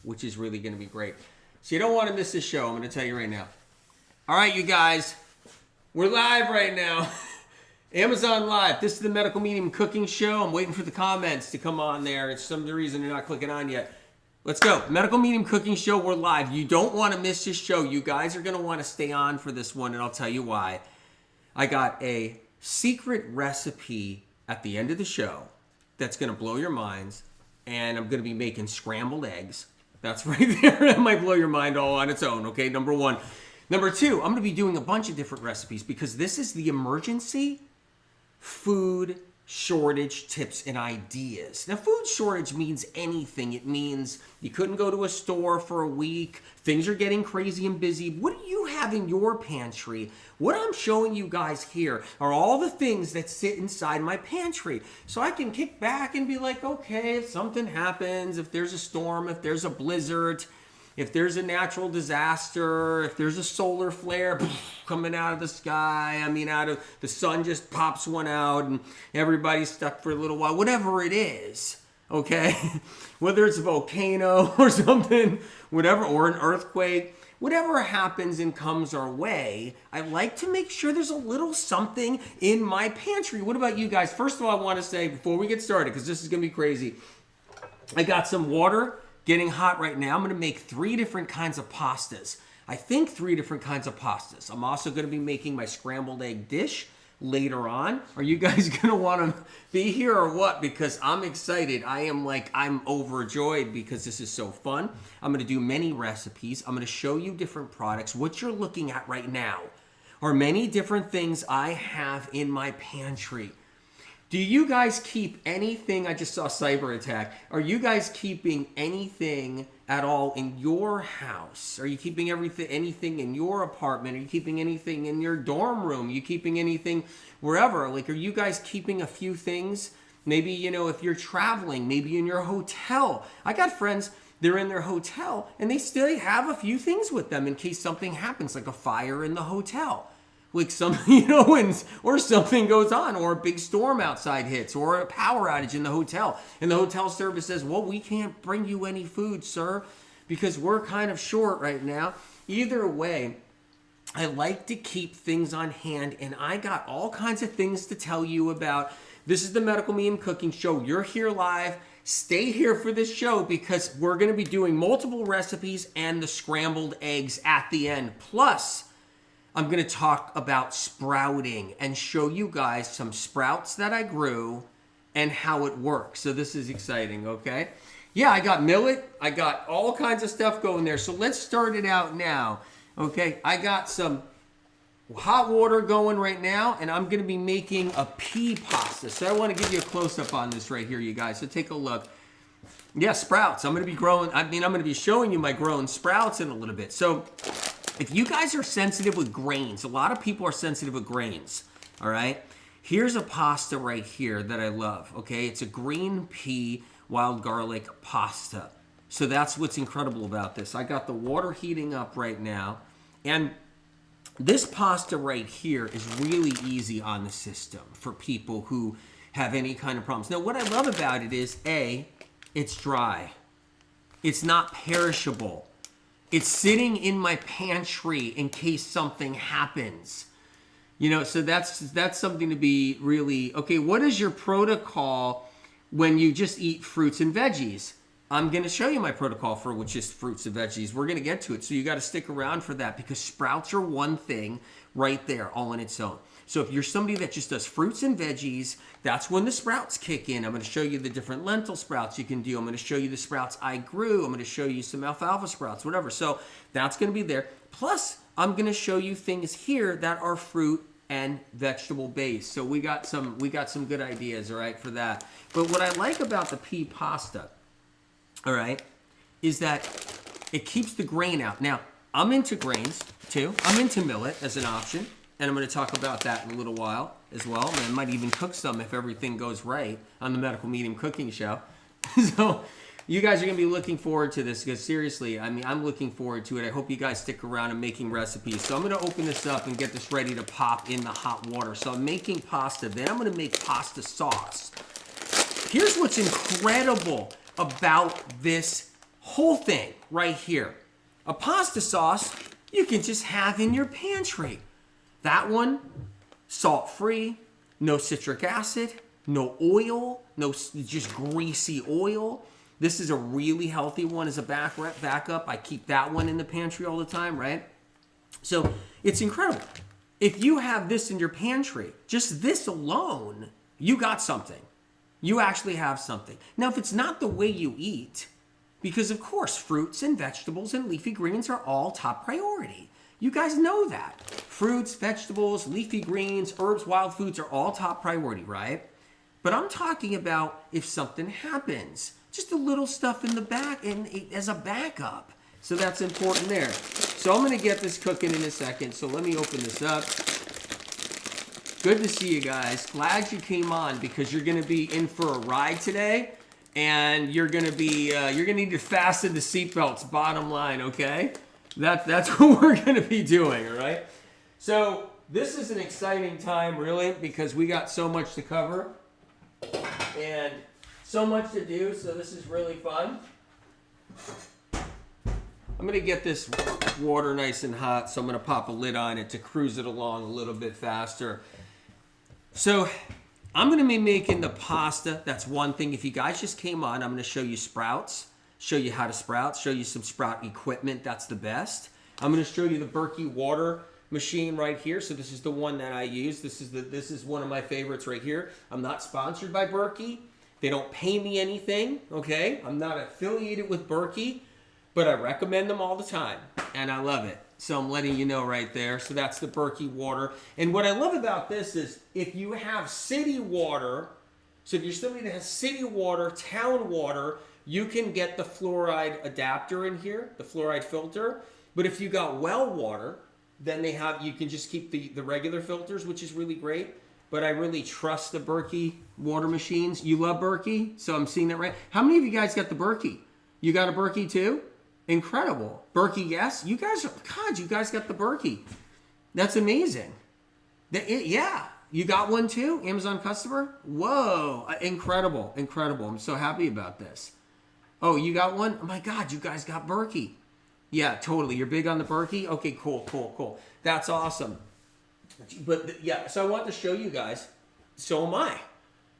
which is really going to be great. So you don't want to miss this show. I'm going to tell you right now. All right, you guys, we're live right now. Amazon Live. This is the Medical Medium Cooking Show. I'm waiting for the comments to come on there. It's some reason they're not clicking on yet. Let's go. Medical Medium Cooking Show. We're live. You don't want to miss this show. You guys are going to want to stay on for this one, and I'll tell you why. I got a secret recipe at the end of the show that's going to blow your minds, and I'm going to be making scrambled eggs. That's right there. It might blow your mind all on its own, okay? Number one. Number two, I'm going to be doing a bunch of different recipes because this is the emergency food shortage tips and ideas. Now, food shortage means anything. It means you couldn't go to a store for a week. Things are getting crazy and busy. What do you have in your pantry? What I'm showing you guys here are all the things that sit inside my pantry. So I can kick back and be like, okay, if something happens, if there's a storm, if there's a blizzard, if there's a natural disaster, if there's a solar flare coming out of the sky, out of the sun just pops one out and everybody's stuck for a little while, whatever it is, okay? Whether it's a volcano or something, whatever, or an earthquake, whatever happens and comes our way, I like to make sure there's a little something in my pantry. What about you guys? First of all, I want to say, before we get started, because this is going to be crazy, I got some water getting hot right now. I'm going to make 3 different kinds of pastas. I think 3 different kinds of pastas. I'm also going to be making my scrambled egg dish later on. Are you guys going to want to be here or what? Because I'm excited. I'm overjoyed because this is so fun. I'm going to do many recipes. I'm going to show you different products. What you're looking at right now are many different things I have in my pantry. Do you guys keep anything? I just saw cyber attack. Are you guys keeping anything at all in your house? Are you keeping anything in your apartment? Are you keeping anything in your dorm room? Are you keeping anything wherever? Like, are you guys keeping a few things? Maybe, if you're traveling, maybe in your hotel. I got friends, they're in their hotel and they still have a few things with them in case something happens, like a fire in the hotel. Like or something goes on, or a big storm outside hits, or a power outage in the hotel. And the hotel service says, well, we can't bring you any food, sir, because we're kind of short right now. Either way, I like to keep things on hand, and I got all kinds of things to tell you about. This is the Medical Medium Cooking Show. You're here live. Stay here for this show because we're going to be doing multiple recipes and the scrambled eggs at the end. Plus, I'm going to talk about sprouting and show you guys some sprouts that I grew and how it works. So this is exciting, okay? Yeah, I got millet. I got all kinds of stuff going there. So let's start it out now, okay? I got some hot water going right now, and I'm going to be making a pea pasta. So I want to give you a close-up on this right here, you guys. So take a look. Yeah, sprouts. I'm going to be I'm going to be showing you my grown sprouts in a little bit. So if you guys are sensitive with grains, a lot of people are sensitive with grains, all right? Here's a pasta right here that I love, okay? It's a green pea wild garlic pasta. So that's what's incredible about this. I got the water heating up right now, and this pasta right here is really easy on the system for people who have any kind of problems. Now, what I love about it is, A, it's dry. It's not perishable. It's sitting in my pantry in case something happens. So that's something to be really, okay, what is your protocol when you just eat fruits and veggies? I'm going to show you my protocol for which is fruits and veggies. We're going to get to it. So you got to stick around for that because sprouts are one thing right there all on its own. So if you're somebody that just does fruits and veggies, that's when the sprouts kick in. I'm going to show you the different lentil sprouts you can do. I'm going to show you the sprouts I grew. I'm going to show you some alfalfa sprouts, whatever. So that's going to be there. Plus, I'm going to show you things here that are fruit and vegetable based. So we got some good ideas, all right, for that. But what I like about the pea pasta, all right, is that it keeps the grain out. Now, I'm into grains too. I'm into millet as an option. And I'm going to talk about that in a little while as well. And I might even cook some if everything goes right on the Medical Medium Cooking Show. So you guys are going to be looking forward to this because seriously, I'm looking forward to it. I hope you guys stick around and making recipes. So I'm going to open this up and get this ready to pop in the hot water. So I'm making pasta. Then I'm going to make pasta sauce. Here's what's incredible about this whole thing right here. A pasta sauce you can just have in your pantry. That one, salt-free, no citric acid, no oil, no just greasy oil. This is a really healthy one as a backup. I keep that one in the pantry all the time, right? So it's incredible. If you have this in your pantry, just this alone, you got something. You actually have something. Now, if it's not the way you eat, because of course, fruits and vegetables and leafy greens are all top priority. You guys know that. Fruits, vegetables, leafy greens, herbs, wild foods are all top priority, right? But I'm talking about if something happens, just a little stuff in the back and as a backup. So that's important there. So I'm going to get this cooking in a second. So let me open this up. Good to see you guys. Glad you came on because you're going to be in for a ride today. And you're going to need to fasten the seatbelts, bottom line, okay? That's what we're going to be doing, all right? So this is an exciting time, really, because we got so much to cover and so much to do, so this is really fun. I'm going to get this water nice and hot, so I'm going to pop a lid on it to cruise it along a little bit faster. So I'm going to be making the pasta. That's one thing. If you guys just came on, I'm going to show you sprouts, show you how to sprout, show you some sprout equipment. That's the best. I'm going to show you the Berkey water machine right here. So this is the one that I use. This is one of my favorites right here. I'm not sponsored by Berkey. They don't pay me anything, okay? I'm not affiliated with Berkey, but I recommend them all the time, and I love it. So I'm letting you know right there. So that's the Berkey water. And what I love about this is if you have city water, so if you're somebody that has city water, town water, you can get the fluoride adapter in here, the fluoride filter. But if you got well water, then you can just keep the regular filters, which is really great. But I really trust the Berkey water machines. You love Berkey? So I'm seeing that right. How many of you guys got the Berkey? You got a Berkey too? Incredible. Berkey, yes? You guys got the Berkey. That's amazing. Yeah. You got one too? Amazon customer? Whoa. Incredible. Incredible. I'm so happy about this. Oh, you got one? Oh my God, you guys got Berkey. Yeah, totally. You're big on the Berkey? Okay, cool. That's awesome. But yeah, so I want to show you guys. So am I.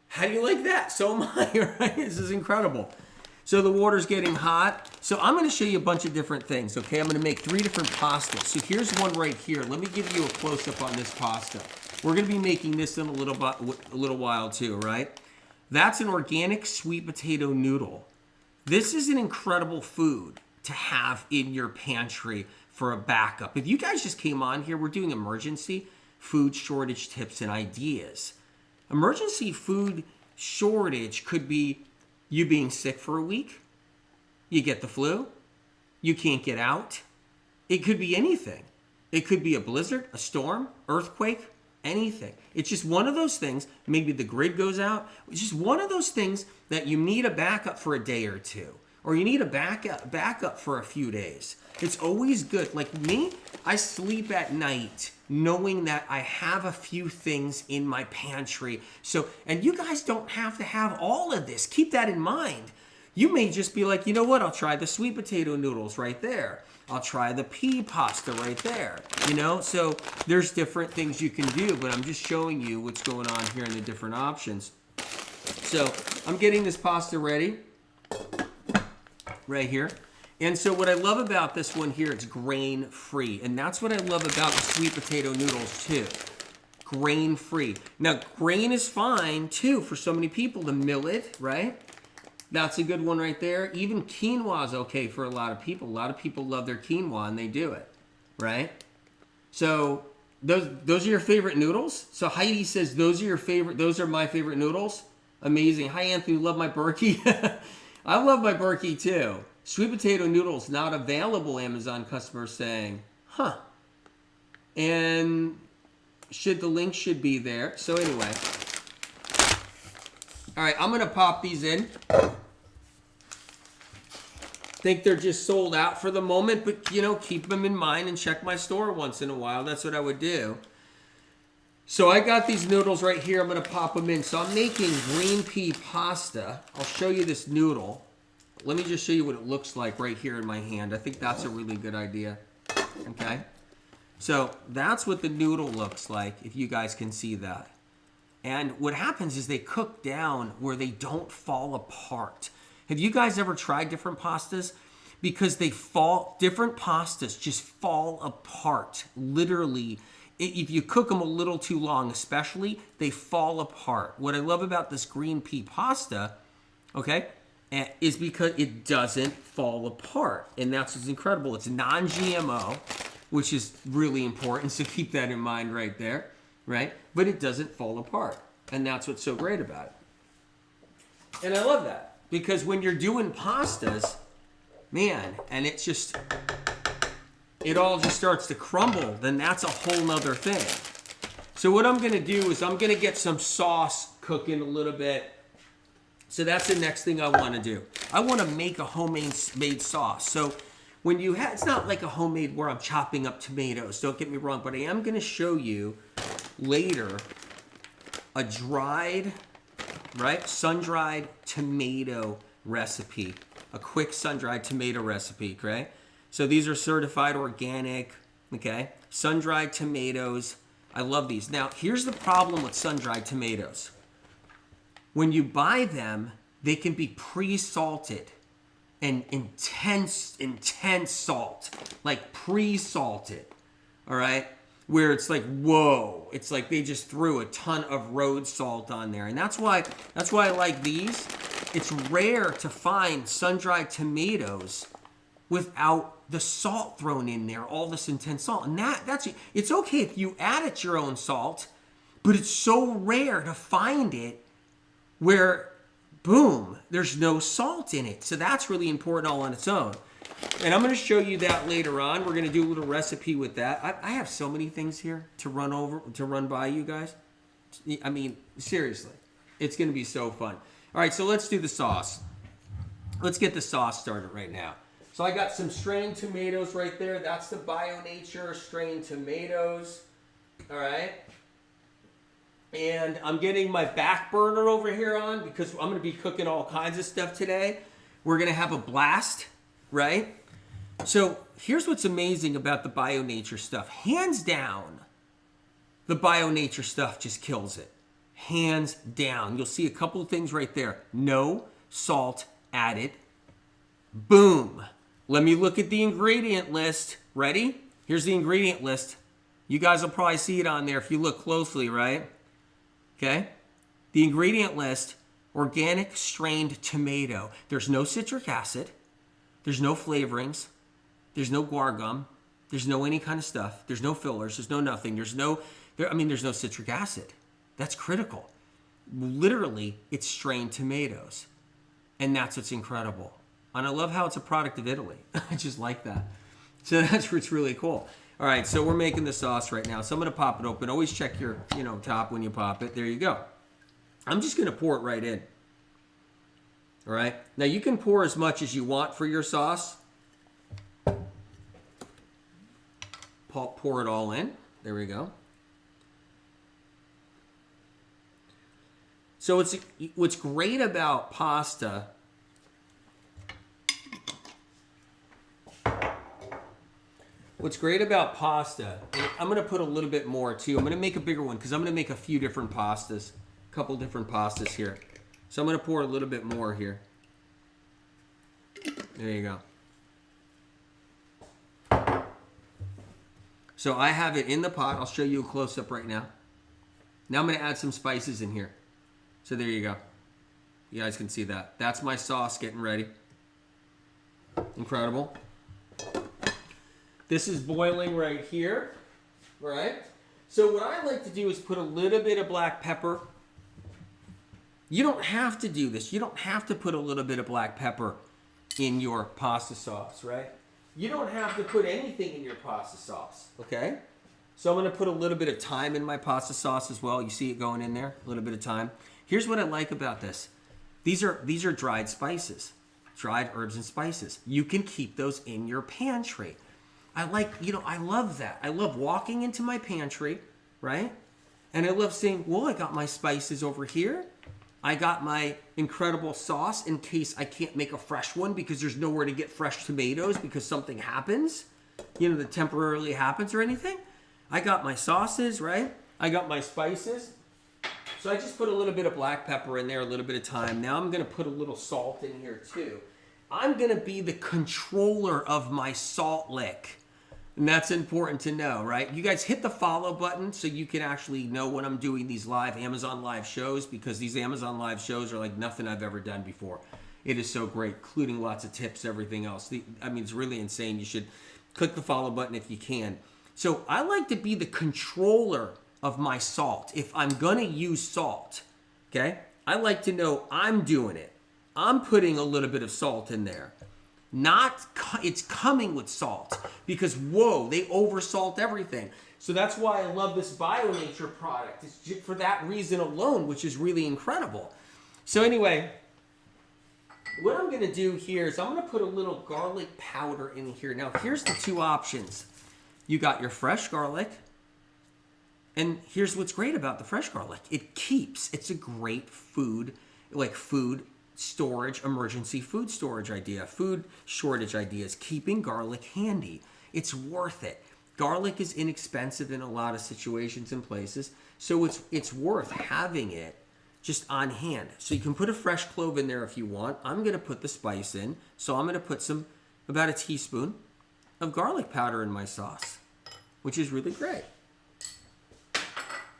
How do you like that? So am I, right? This is incredible. So the water's getting hot. So I'm going to show you a bunch of different things, okay? I'm going to make 3 different pastas. So here's one right here. Let me give you a close-up on this pasta. We're going to be making this in a little while too, right? That's an organic sweet potato noodle. This is an incredible food to have in your pantry for a backup. If you guys just came on here, we're doing emergency food shortage tips and ideas. Emergency food shortage could be you being sick for a week, you get the flu, you can't get out. It could be anything. It could be a blizzard, a storm, earthquake, anything. It's just one of those things. Maybe the grid goes out. It's just one of those things that you need a backup for a day or two, or you need a backup for a few days. It's always good. Like me, I sleep at night knowing that I have a few things in my pantry. So, and you guys don't have to have all of this. Keep that in mind. You may just be like, you know what? I'll try the sweet potato noodles right there. I'll try the pea pasta right there. You know, so there's different things you can do, but I'm just showing you what's going on here in the different options. So I'm getting this pasta ready right here. And so what I love about this one here, it's grain-free. And that's what I love about the sweet potato noodles too. Grain-free. Now, grain is fine too for so many people. The millet, right? That's a good one right there. Even quinoa is okay for a lot of people. A lot of people love their quinoa and they do it, right? So those are your favorite noodles? So Heidi says those are my favorite noodles? Amazing. Hi, Anthony. Love my Berkey. I love my Berkey too. Sweet potato noodles not available, Amazon customer saying. Huh. And the link should be there. So anyway. All right, I'm going to pop these in. Think they're just sold out for the moment, but you know, keep them in mind and check my store once in a while. That's what I would do. So I got these noodles right here. I'm going to pop them in. So I'm making green pea pasta. I'll show you this noodle. let me just show you what it looks like right here in my hand. I think that's a really good idea. Okay? So that's what the noodle looks like, if you guys can see that. And what happens is they cook down where they don't fall apart. Have you guys ever tried different pastas? Because different pastas just fall apart. Literally, if you cook them a little too long, especially, they fall apart. What I love about this green pea pasta, okay, is because it doesn't fall apart. And that's what's incredible. It's non-GMO, which is really important. So keep that in mind right there, right? But it doesn't fall apart. And that's what's so great about it. And I love that. Because when you're doing pastas, man, and it's just, it all just starts to crumble, then that's a whole nother thing. So what I'm going to do is I'm going to get some sauce cooking a little bit. So that's the next thing I want to do. I want to make a homemade sauce. So when you have, it's not like a homemade where I'm chopping up tomatoes, don't get me wrong, but I am going to show you later a dried, right, sun-dried tomato recipe. A quick sun-dried tomato recipe, okay? So these are certified organic, okay? Sun-dried tomatoes. I love these. Now, here's the problem with sun-dried tomatoes. When you buy them, they can be pre-salted and intense salt, like pre-salted, all right? Where it's like, whoa, it's like they just threw a ton of road salt on there. And that's why I like these. It's rare to find sun-dried tomatoes without the salt thrown in there, all this intense salt. And it's okay if you add it your own salt, but it's so rare to find it where, boom, there's no salt in it. So that's really important all on its own. And I'm going to show you that later on. We're going to do a little recipe with that. I have so many things here to run by you guys. I mean, seriously, it's going to be so fun. All right, so let's do the sauce. Let's get the sauce started right now. So I got some strained tomatoes right there. That's the Bio Nature strained tomatoes. All right. And I'm getting my back burner over here on because I'm going to be cooking all kinds of stuff today. We're going to have a blast, right? So here's what's amazing about the Bio Nature stuff. Hands down, the Bio Nature stuff just kills it. Hands down. You'll see a couple of things right there. No salt added. Boom. Let me look at the ingredient list. Ready? Here's the ingredient list. You guys will probably see it on there if you look closely, right? Okay? The ingredient list, organic strained tomato. There's no citric acid. There's no flavorings. There's no guar gum. There's no any kind of stuff. There's no fillers. There's no nothing. There's no citric acid. That's critical. Literally, it's strained tomatoes. And that's what's incredible. And I love how it's a product of Italy. I just like that. So that's what's really cool. All right, so we're making the sauce right now. So I'm going to pop it open. Always check your, top when you pop it. There you go. I'm just going to pour it right in. All right. Now you can pour as much as you want for your sauce. Pour it all in. There we go. So what's great about pasta. What's great about pasta, I'm going to put a little bit more too. I'm going to make a bigger one because I'm going to make a few different pastas, a couple different pastas here. So I'm going to pour a little bit more here. There you go. So I have it in the pot. I'll show you a close-up right now. Now I'm going to add some spices in here. So there you go. You guys can see that. That's my sauce getting ready. Incredible. This is boiling right here, right? So what I like to do is put a little bit of black pepper. You don't have to do this. You don't have to put a little bit of black pepper in your pasta sauce, right? You don't have to put anything in your pasta sauce, okay? So I'm going to put a little bit of thyme in my pasta sauce as well. You see it going in there, a little bit of thyme. Here's what I like about this. These are dried spices, dried herbs and spices. You can keep those in your pantry. I love that. I love walking into my pantry, right? And I love saying, well, I got my spices over here. I got my incredible sauce in case I can't make a fresh one because there's nowhere to get fresh tomatoes because something happens, that temporarily happens or anything. I got my sauces, right? I got my spices. So I just put a little bit of black pepper in there, a little bit of thyme. Now I'm going to put a little salt in here too. I'm going to be the controller of my salt lick. And that's important to know, right? You guys hit the follow button so you can actually know when I'm doing these live Amazon live shows, because these Amazon live shows are like nothing I've ever done before. It is so great, including lots of tips, everything else. It's really insane. You should click the follow button if you can. So I like to be the controller of my salt. If I'm going to use salt, okay, I like to know I'm doing it. I'm putting a little bit of salt in there. It's coming with salt because, whoa, they oversalt everything. So that's why I love this Bio Nature product. It's just for that reason alone, which is really incredible. So anyway, what I'm going to do here is I'm going to put a little garlic powder in here. Now, here's the two options. You got your fresh garlic. And here's what's great about the fresh garlic. It keeps. It's a great food storage, emergency food storage idea, food shortage ideas, keeping garlic handy. It's worth it. Garlic is inexpensive in a lot of situations and places, so it's worth having it just on hand. So you can put a fresh clove in there if you want. I'm going to put the spice in, so I'm going to put about a teaspoon of garlic powder in my sauce, which is really great.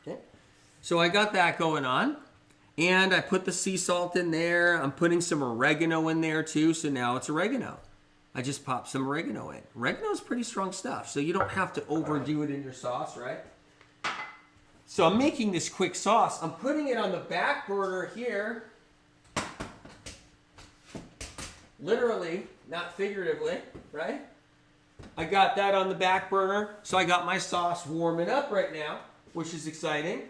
Okay. So I got that going on. And I put the sea salt in there. I'm putting some oregano in there too. So now it's oregano. I just popped some oregano in. Oregano is pretty strong stuff. So you don't have to overdo it in your sauce, right? So I'm making this quick sauce. I'm putting it on the back burner here. Literally, not figuratively, right? I got that on the back burner. So I got my sauce warming up right now, which is exciting.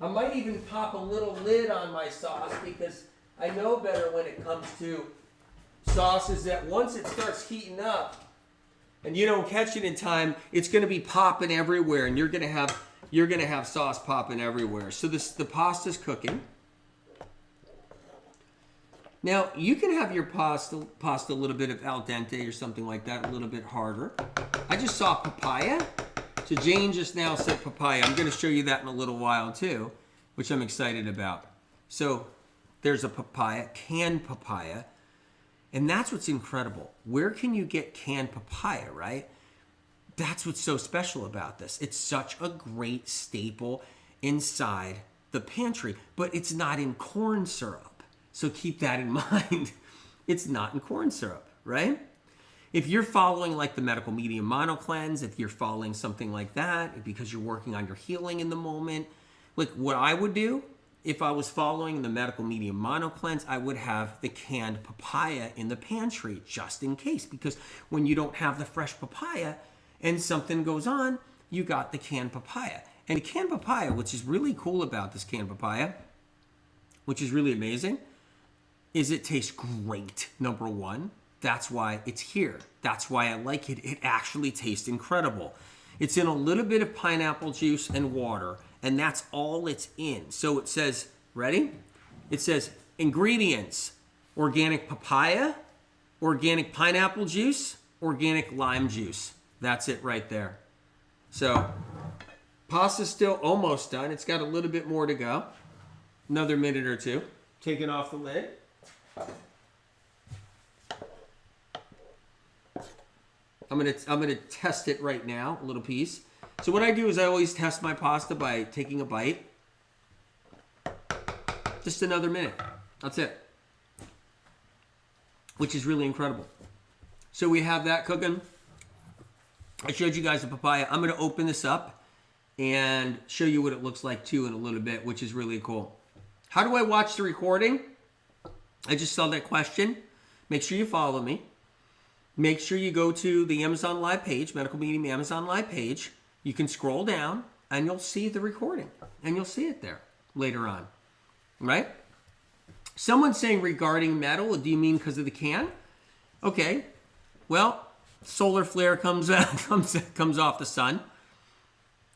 I might even pop a little lid on my sauce because I know better when it comes to sauces that once it starts heating up and you don't catch it in time, it's going to be popping everywhere and you're going to have sauce popping everywhere. So the pasta's cooking. Now, you can have your pasta a little bit of al dente or something like that, a little bit harder. I just saw papaya. So Jane just now said papaya. I'm going to show you that in a little while too, which I'm excited about. So there's a papaya, canned papaya, and that's what's incredible. Where can you get canned papaya, right? That's what's so special about this. It's such a great staple inside the pantry, but it's not in corn syrup. So keep that in mind. It's not in corn syrup, right? If you're following like the medical medium mono cleanse, if you're following something like that, because you're working on your healing in the moment, like what I would do if I was following the medical medium mono cleanse, I would have the canned papaya in the pantry just in case, because when you don't have the fresh papaya and something goes on, you got the canned papaya. And the canned papaya, which is really cool about this canned papaya, which is really amazing, is it tastes great, number one. That's why it's here. That's why I like it. It actually tastes incredible. It's in a little bit of pineapple juice and water, and that's all it's in. So it says, ready? It says ingredients: organic papaya, organic pineapple juice, organic lime juice. That's it right there. So pasta's still almost done. It's got a little bit more to go. Another minute or two. Taking off the lid. I'm gonna test it right now, a little piece. So what I do is I always test my pasta by taking a bite. Just another minute. That's it. Which is really incredible. So we have that cooking. I showed you guys the papaya. I'm gonna open this up and show you what it looks like too in a little bit, which is really cool. How do I watch the recording? I just saw that question. Make sure you follow me. Make sure you go to the Amazon Live page, Medical Medium Amazon Live page. You can scroll down and you'll see the recording. And you'll see it there later on. Right? Someone's saying regarding metal, do you mean because of the can? Okay. Well, solar flare comes off the sun.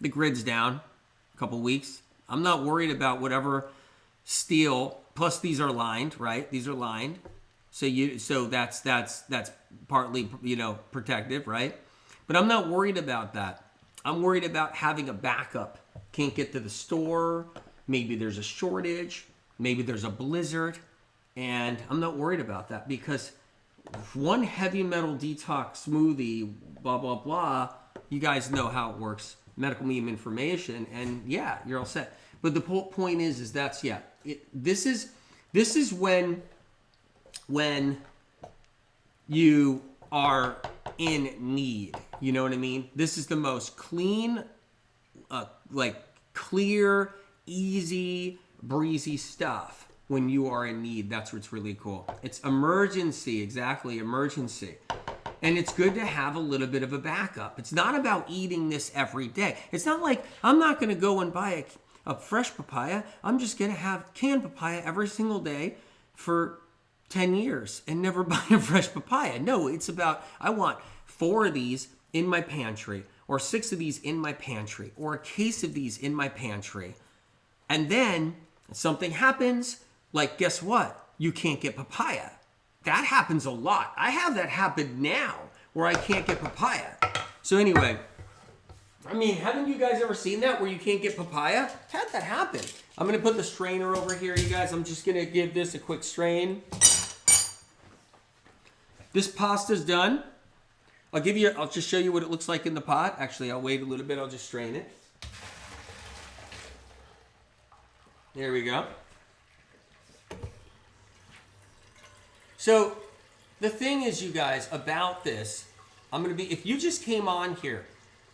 The grid's down a couple weeks. I'm not worried about whatever steel plus these are lined, right? These are lined. So that's partly, you know, protective, right? But I'm not worried about that. I'm worried about having a backup. Can't get to the store. Maybe there's a shortage. Maybe there's a blizzard. And I'm not worried about that because one heavy metal detox smoothie, blah, blah, blah, you guys know how it works. Medical medium information. And yeah, you're all set. But the point is that's, yeah, this is when you are in need. You know what I mean? This is the most clean, like clear, easy, breezy stuff when you are in need. That's what's really cool. It's emergency, exactly, emergency. And it's good to have a little bit of a backup. It's not about eating this every day. It's not like I'm not going to go and buy a fresh papaya. I'm just going to have canned papaya every single day for 10 years and never buy a fresh papaya. No, it's about I want 4 of these in my pantry or 6 of these in my pantry or a case of these in my pantry. And then something happens, like guess what? You can't get papaya. That happens a lot. I have that happen now where I can't get papaya. So anyway, I mean, haven't you guys ever seen that where you can't get papaya? Had that happen. I'm going to put the strainer over here, you guys. I'm just going to give this a quick strain. This pasta's done. I'll just show you what it looks like in the pot. Actually, I'll wait a little bit. I'll just strain it. There we go. So the thing is, you guys, about this, if you just came on here,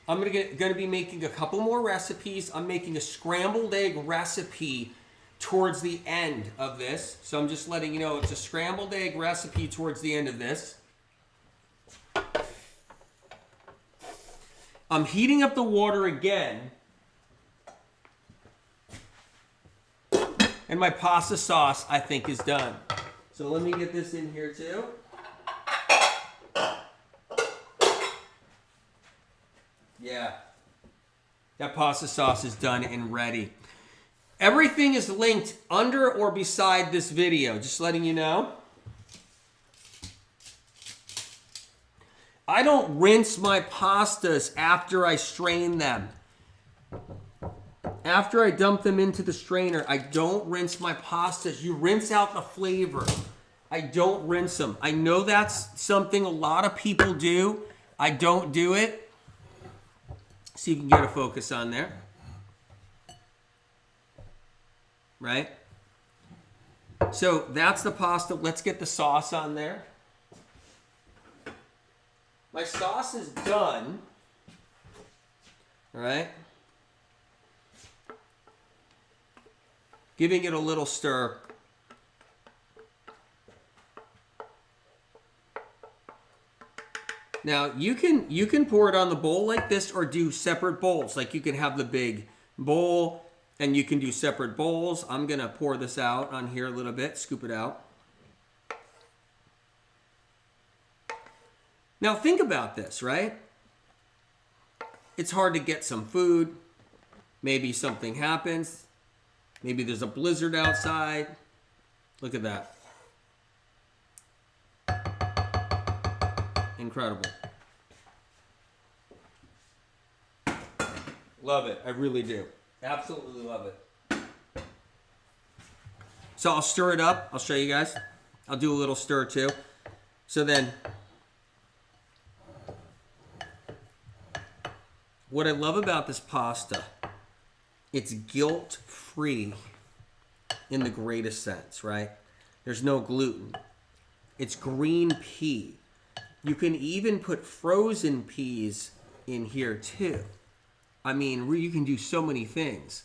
I'm going to be making a couple more recipes. I'm making a scrambled egg recipe towards the end of this. So I'm just letting you know it's a scrambled egg recipe towards the end of this. I'm heating up the water again. And my pasta sauce, I think, is done. So let me get this in here too. Yeah. That pasta sauce is done and ready. Everything is linked under or beside this video, just letting you know. I don't rinse my pastas after I strain them. After I dump them into the strainer, I don't rinse my pastas. You rinse out the flavor. I don't rinse them. I know that's something a lot of people do. I don't do it. See if you can get a focus on there. Right? So that's the pasta. Let's get the sauce on there. My sauce is done. All right? Giving it a little stir. Now, you can pour it on the bowl like this or do separate bowls. Like you can have the big bowl and you can do separate bowls. I'm going to pour this out on here a little bit, scoop it out. Now, think about this, right? It's hard to get some food. Maybe something happens. Maybe there's a blizzard outside. Look at that. Incredible. Love it. I really do. Absolutely love it. So I'll stir it up. I'll show you guys. I'll do a little stir too. So then, what I love about this pasta, it's guilt-free in the greatest sense, right? There's no gluten. It's green pea. You can even put frozen peas in here too. I mean, you can do so many things.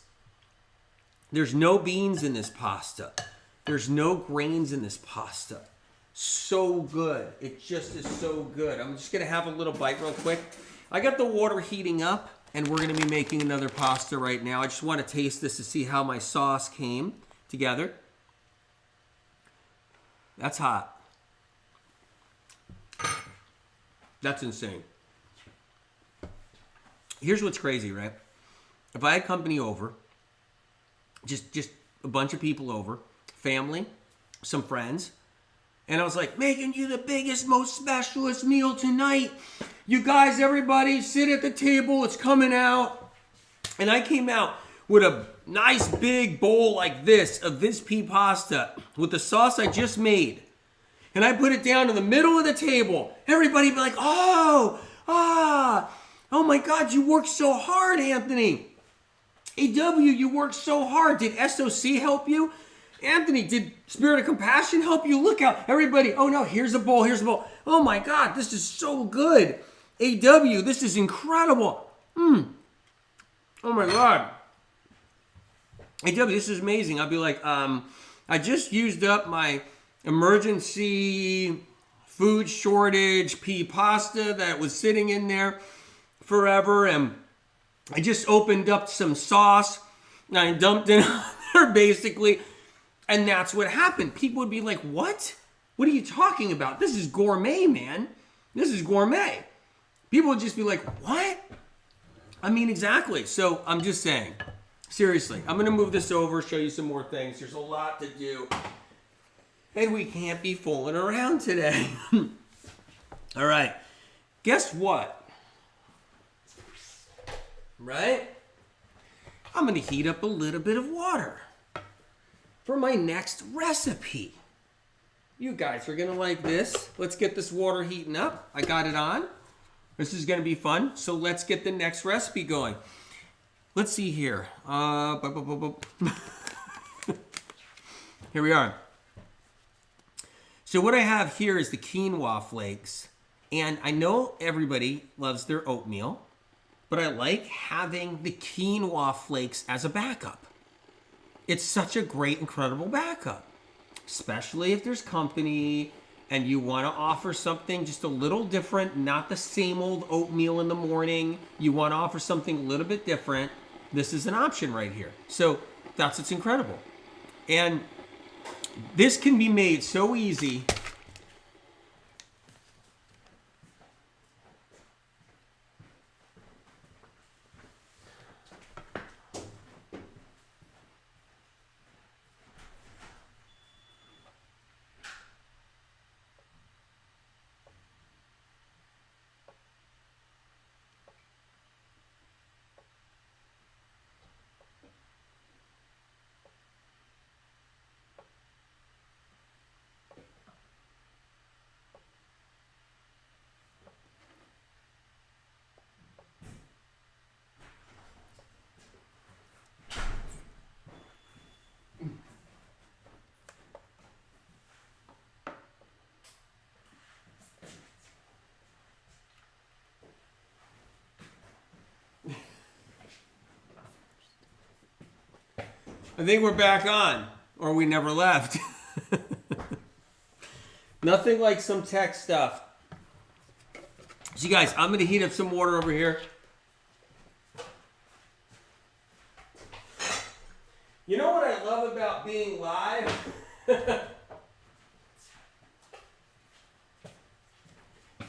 There's no beans in this pasta. There's no grains in this pasta. So good. It just is so good. I'm just going to have a little bite real quick. I got the water heating up, and we're going to be making another pasta right now. I just want to taste this to see how my sauce came together. That's hot. That's insane. Here's what's crazy, right? If I had company over, just a bunch of people over, family, some friends. And I was like, making you the biggest, most specialist meal tonight. You guys, everybody, sit at the table. It's coming out. And I came out with a nice big bowl like this of this pea pasta with the sauce I just made. And I put it down in the middle of the table. Everybody be like, oh my God, you worked so hard, Anthony. AW, you worked so hard. Did SOC help you? Anthony, did Spirit of Compassion help you? Look out, everybody. Oh no, here's a bowl, here's a bowl. Oh my God, this is so good. AW, this is incredible. Oh my God. AW, this is amazing. I'll be like, I just used up my emergency food shortage pea pasta that was sitting in there forever, and I just opened up some sauce and I dumped it on there basically, and that's what happened. People would be like, what? What are you talking about? This is gourmet, man. This is gourmet. People would just be like, what? I mean, exactly. So I'm just saying, seriously, I'm going to move this over, show you some more things. There's a lot to do. And we can't be fooling around today. All right. Guess what? Right? I'm going to heat up a little bit of water for my next recipe. You guys are going to like this. Let's get this water heating up. I got it on. This is going to be fun. So let's get the next recipe going. Let's see here. Here we are. So what I have here is the quinoa flakes. And I know everybody loves their oatmeal, but I like having the quinoa flakes as a backup. It's such a great, incredible backup, especially if there's company and you want to offer something just a little different, not the same old oatmeal in the morning. You want to offer something a little bit different. This is an option right here. So that's what's incredible. And this can be made so easy. I think we're back on, or we never left. Nothing like some tech stuff. So you guys, I'm going to heat up some water over here. You know what I love about being live?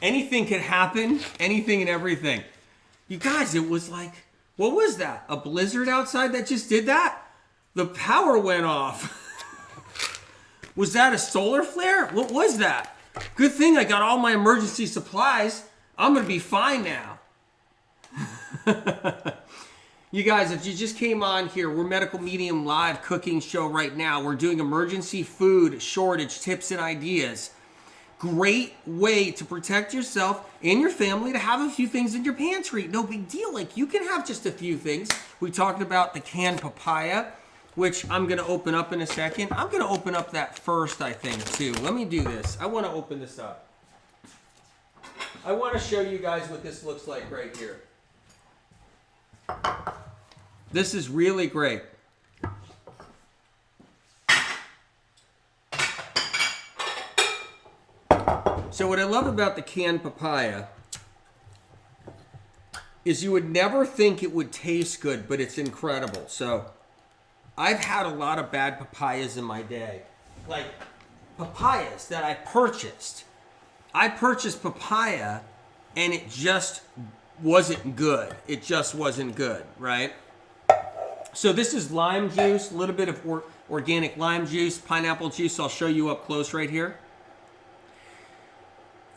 Anything could happen, anything and everything. You guys, it was like, what was that? A blizzard outside that just did that? The power went off. Was that a solar flare? What was that? Good thing I got all my emergency supplies. I'm going to be fine now. You guys, if you just came on here, we're Medical Medium live cooking show right now. We're doing emergency food shortage tips and ideas. Great way to protect yourself and your family to have a few things in your pantry. No big deal. Like, you can have just a few things. We talked about the canned papaya, which I'm going to open up in a second. I'm going to open up that first, I think, too. Let me do this. I want to open this up. I want to show you guys what this looks like right here. This is really great. So what I love about the canned papaya is you would never think it would taste good, but it's incredible. So I've had a lot of bad papayas in my day. Like papayas that I purchased. I purchased papaya and it just wasn't good. It just wasn't good, right? So this is lime juice, a little bit of organic lime juice, pineapple juice. I'll show you up close right here.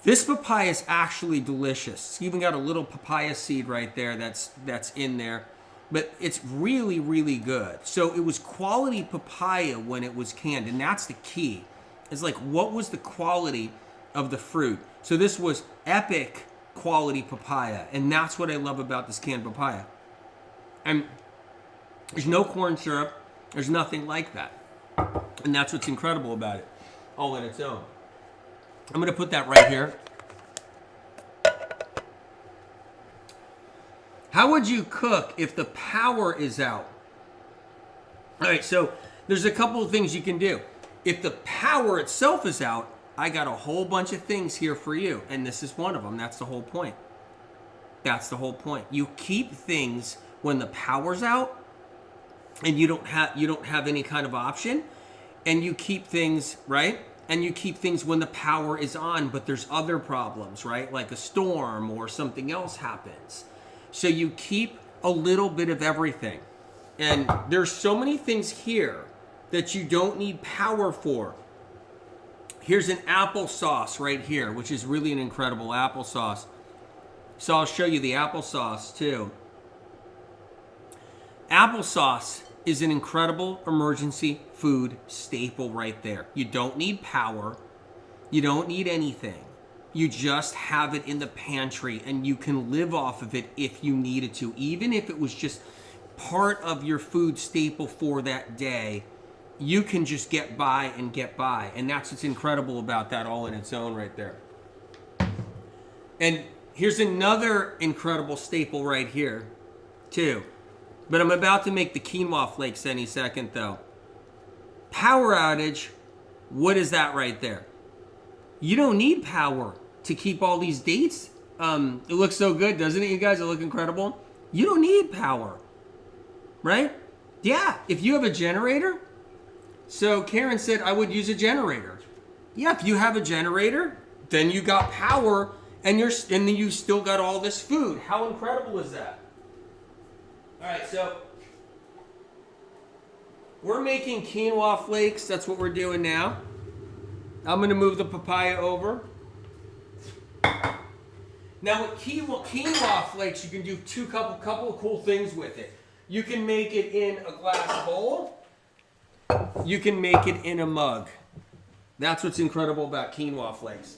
This papaya is actually delicious. It's even got a little papaya seed right there that's in there. But it's really, really good. So it was quality papaya when it was canned, and that's the key. It's like, what was the quality of the fruit? So this was epic quality papaya, and that's what I love about this canned papaya. And there's no corn syrup. There's nothing like that. And that's what's incredible about it, all on its own. I'm going to put that right here. How would you cook if the power is out? All right, so there's a couple of things you can do. If the power itself is out, I got a whole bunch of things here for you, and this is one of them. That's the whole point. That's the whole point. You keep things when the power's out, and you don't have any kind of option, and you keep things, right? And you keep things when the power is on, but there's other problems, right? Like a storm or something else happens. So you keep a little bit of everything. And there's so many things here that you don't need power for. Here's an applesauce right here, which is really an incredible applesauce. So I'll show you the applesauce too. Applesauce is an incredible emergency food staple right there. You don't need power. You don't need anything. You just have it in the pantry, and you can live off of it if you needed to. Even if it was just part of your food staple for that day, you can just get by and get by. And that's what's incredible about that all in its own right there. And here's another incredible staple right here, too. But I'm about to make the quinoa flakes any second, though. Power outage, what is that right there? You don't need power to keep all these dates. It looks so good, doesn't it, you guys? It look incredible. You don't need power, right? Yeah, if you have a generator. So Karen said, I would use a generator. Yeah, if you have a generator, then you got power, and then you still got all this food. How incredible is that? All right, so we're making quinoa flakes. That's what we're doing now. I'm going to move the papaya over. Now with quinoa flakes, you can do couple of cool things with it. You can make it in a glass bowl. You can make it in a mug. That's what's incredible about quinoa flakes.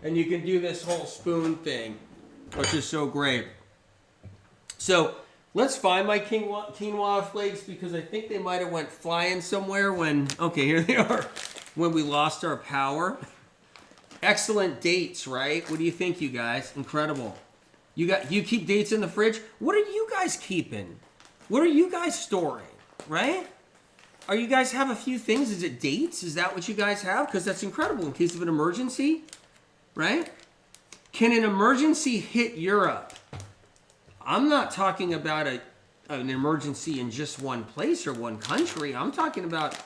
And you can do this whole spoon thing, which is so great. So let's find my quinoa flakes, because I think they might have went flying somewhere when, okay, here they are, when we lost our power. Excellent dates, right? What do you think, you guys? Incredible. You keep dates in the fridge? What are you guys keeping? What are you guys storing, right? Are you guys have a few things? Is it dates? Is that what you guys have? Because that's incredible in case of an emergency, right? Can an emergency hit Europe? I'm not talking about an emergency in just one place or one country. I'm talking about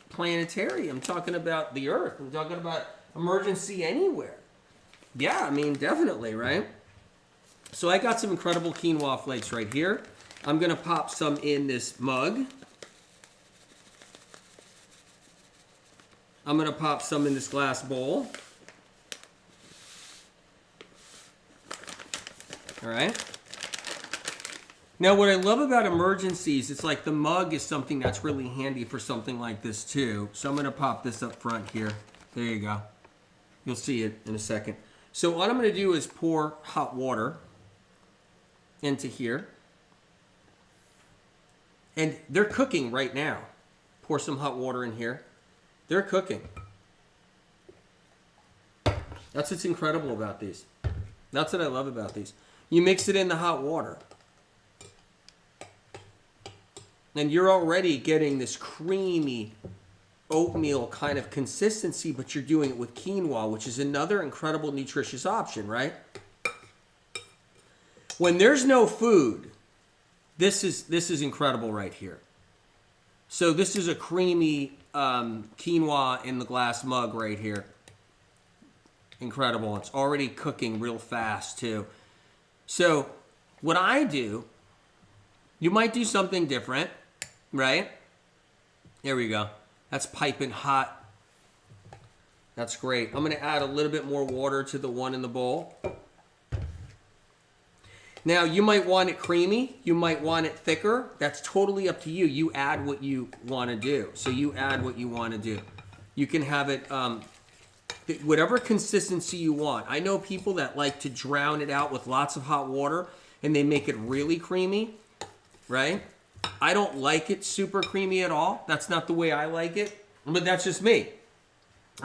planetary. I'm talking about the Earth. I'm talking about emergency anywhere. Yeah, I mean, definitely, right? So I got some incredible quinoa flakes right here. I'm going to pop some in this mug. I'm going to pop some in this glass bowl. All right. Now, what I love about emergencies, it's like the mug is something that's really handy for something like this too. So I'm going to pop this up front here. There you go. You'll see it in a second. So what I'm going to do is pour hot water into here. And they're cooking right now. Pour some hot water in here. They're cooking. That's what's incredible about these. That's what I love about these. You mix it in the hot water. And you're already getting this creamy oatmeal kind of consistency, but you're doing it with quinoa, which is another incredible nutritious option, right? When there's no food, this is incredible right here. So this is a creamy quinoa in the glass mug right here. Incredible. It's already cooking real fast too. So what I do, you might do something different, right? There we go. That's piping hot. That's great. I'm going to add a little bit more water to the one in the bowl. Now, you might want it creamy. You might want it thicker. That's totally up to you. You add what you want to do. So you add what you want to do. You can have it whatever consistency you want. I know people that like to drown it out with lots of hot water and they make it really creamy, right? I don't like it super creamy at all. That's not the way I like it, but that's just me,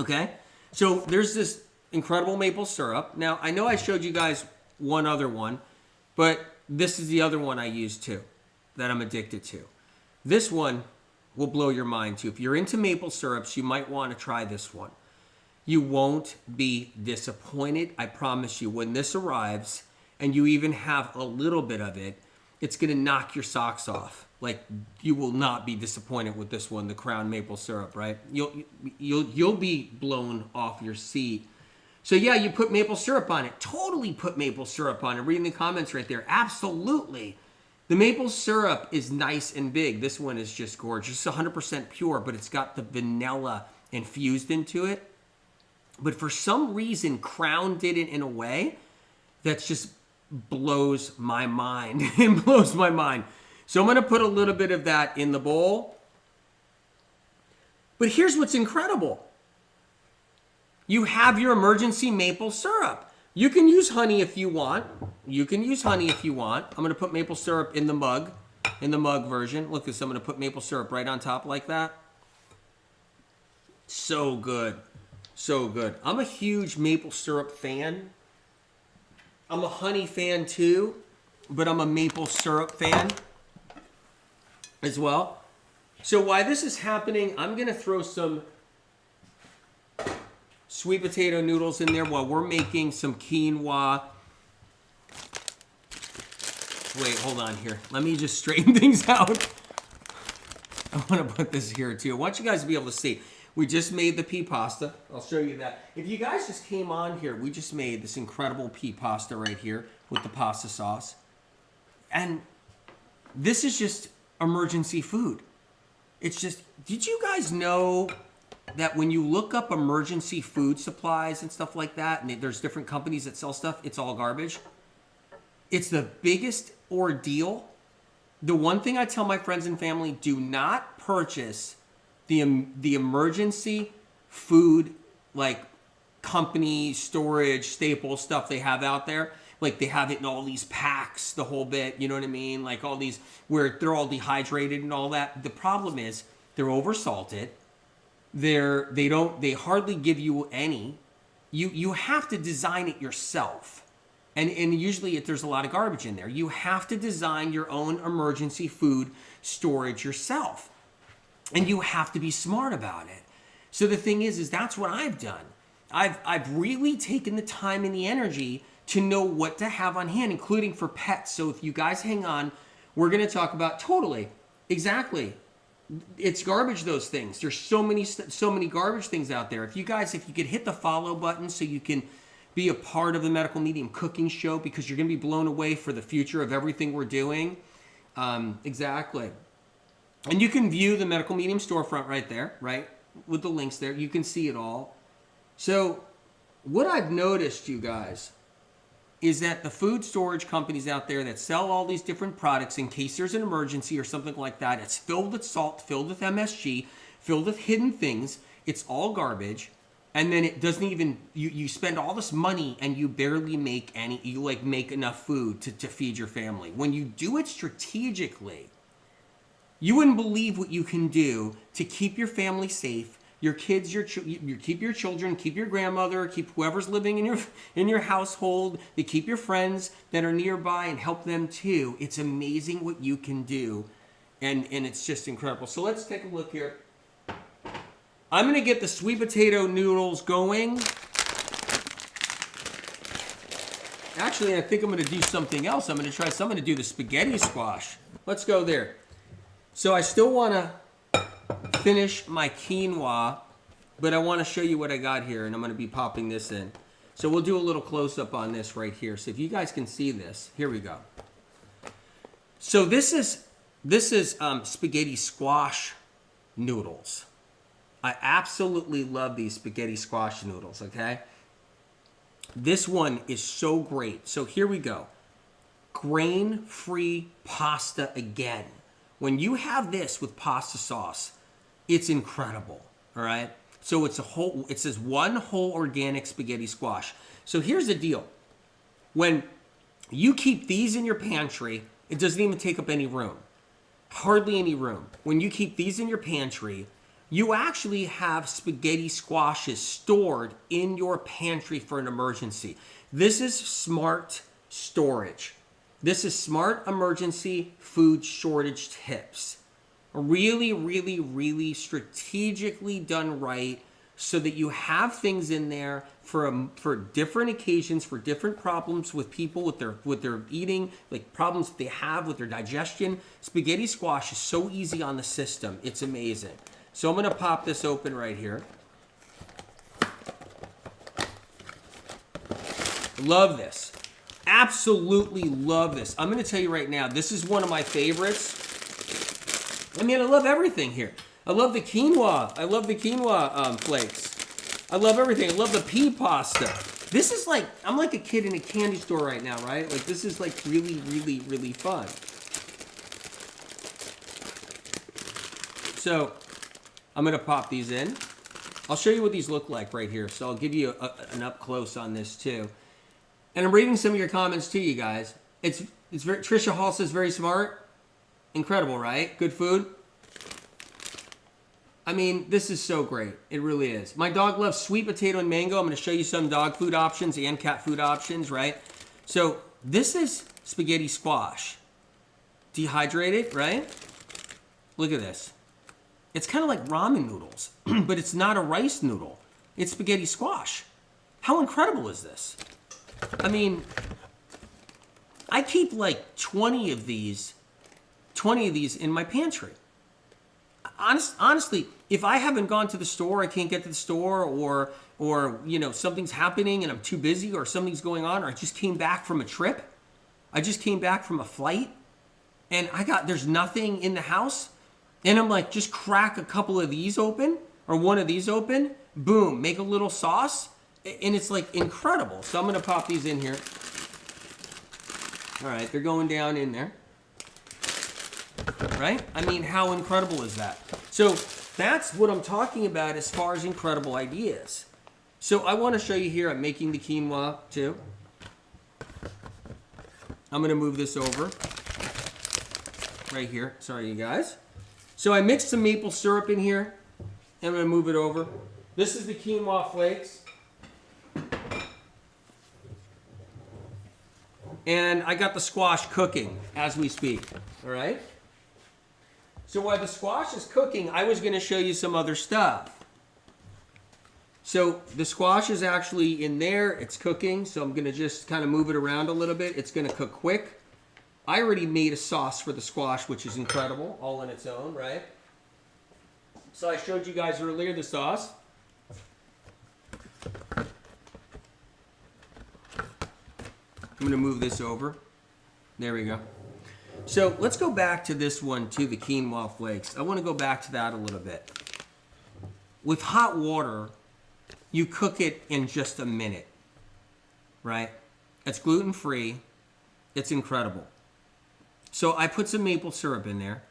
okay? So there's this incredible maple syrup. Now, I know I showed you guys one other one, but this is the other one I use too, that I'm addicted to. This one will blow your mind too. If you're into maple syrups, you might want to try this one. You won't be disappointed. I promise you, when this arrives and you even have a little bit of it, it's going to knock your socks off. Like, you will not be disappointed with this one, the Crown Maple Syrup, right? You'll be blown off your seat. So yeah, you put maple syrup on it. Totally put maple syrup on it. Reading the comments right there. Absolutely. The maple syrup is nice and big. This one is just gorgeous. It's 100% pure, but it's got the vanilla infused into it. But for some reason, Crown did it in a way that just blows my mind. It blows my mind. So I'm going to put a little bit of that in the bowl. But here's what's incredible. You have your emergency maple syrup. You can use honey if you want. You can use honey if you want. I'm going to put maple syrup in the mug version. Look at this. I'm going to put maple syrup right on top like that. So good. So good. I'm a huge maple syrup fan. I'm a honey fan too, but I'm a maple syrup fan as well. So while this is happening, I'm going to throw some sweet potato noodles in there while we're making some quinoa. Wait, hold on here. Let me just straighten things out. I want to put this here too. I want you guys to be able to see. We just made the pea pasta. I'll show you that. If you guys just came on here, we just made this incredible pea pasta right here with the pasta sauce. And this is just emergency food. It's just, did you guys know that when you look up emergency food supplies and stuff like that, and there's different companies that sell stuff, it's all garbage? It's the biggest ordeal. The one thing I tell my friends and family, do not purchase the emergency food, like company storage staple stuff they have out there. Like they have it in all these packs, the whole bit, you know what I mean? Like all these, where they're all dehydrated and all that. The problem is they're oversalted. They hardly give you any. You have to design it yourself. And usually there's a lot of garbage in there. You have to design your own emergency food storage yourself. And you have to be smart about it. So the thing is that's what I've done. I've really taken the time and the energy to know what to have on hand, including for pets. So if you guys hang on, we're going to talk about totally, exactly. It's garbage, those things. There's so many garbage things out there. If you could hit the follow button so you can be a part of the Medical Medium Cooking Show, because you're going to be blown away for the future of everything we're doing. Exactly. And you can view the Medical Medium storefront right there, right? With the links there. You can see it all. So what I've noticed, you guys, is that the food storage companies out there that sell all these different products in case there's an emergency or something like that, it's filled with salt, filled with MSG, filled with hidden things. It's all garbage. And then it doesn't even, you spend all this money and you barely make make enough food to feed your family. When you do it strategically, you wouldn't believe what you can do to keep your family safe, your kids, keep your children, keep your grandmother, keep whoever's living in your household, to keep your friends that are nearby and help them too. It's amazing what you can do, and it's just incredible. So let's take a look here. I'm going to get the sweet potato noodles going. Actually, I think I'm going to do something else. I'm going to do the spaghetti squash. Let's go there. So I still want to finish my quinoa, but I want to show you what I got here, and I'm going to be popping this in. So we'll do a little close-up on this right here. So if you guys can see this, here we go. So this is spaghetti squash noodles. I absolutely love these spaghetti squash noodles, okay? This one is so great. So here we go. Grain-free pasta again. When you have this with pasta sauce, it's incredible, all right? So it says one whole organic spaghetti squash. So here's the deal. When you keep these in your pantry, it doesn't even take up any room. Hardly any room. When you keep these in your pantry, you actually have spaghetti squashes stored in your pantry for an emergency. This is smart storage. This is smart emergency food shortage tips. Really, really, really strategically done right so that you have things in there for different occasions, for different problems with people with their eating, like problems they have with their digestion. Spaghetti squash is so easy on the system. It's amazing. So I'm going to pop this open right here. Love this. Absolutely love this. I'm going to tell you right now, this is one of my favorites. I mean, I love everything here. I love the quinoa. I love the quinoa flakes. I love everything. I love the pea pasta. This is like, I'm like a kid in a candy store right now, right? Like, this is like really, really, really fun. So, I'm going to pop these in. I'll show you what these look like right here. So, I'll give you an up close on this too. And I'm reading some of your comments too, you guys. It's very, Trisha Hall says very smart. Incredible, right? Good food. I mean, this is so great. It really is. My dog loves sweet potato and mango. I'm going to show you some dog food options and cat food options, right? So this is spaghetti squash. Dehydrated, right? Look at this. It's kind of like ramen noodles, but it's not a rice noodle. It's spaghetti squash. How incredible is this? I mean, I keep like 20 of these in my pantry. Honestly, if I haven't gone to the store, I can't get to the store, or you know, something's happening and I'm too busy, or something's going on, or I just came back from a trip, I just came back from a flight, and there's nothing in the house, and I'm like, just crack a couple of these open, or one of these open, boom, make a little sauce, and it's like incredible. So I'm gonna pop these in here. All right, they're going down in there. Right? I mean, how incredible is that? So that's what I'm talking about as far as incredible ideas. So I want to show you here, I'm making the quinoa too. I'm going to move this over right here. Sorry, you guys. So I mixed some maple syrup in here. I'm going to move it over. This is the quinoa flakes. And I got the squash cooking as we speak. All right? So while the squash is cooking, I was going to show you some other stuff. So the squash is actually in there. It's cooking. So I'm going to just kind of move it around a little bit. It's going to cook quick. I already made a sauce for the squash, which is incredible, all on its own, right? So I showed you guys earlier the sauce. I'm going to move this over. There we go. So let's go back to this one too, the quinoa flakes. I want to go back to that a little bit. With hot water, you cook it in just a minute, right? It's gluten-free. It's incredible. So I put some maple syrup in there.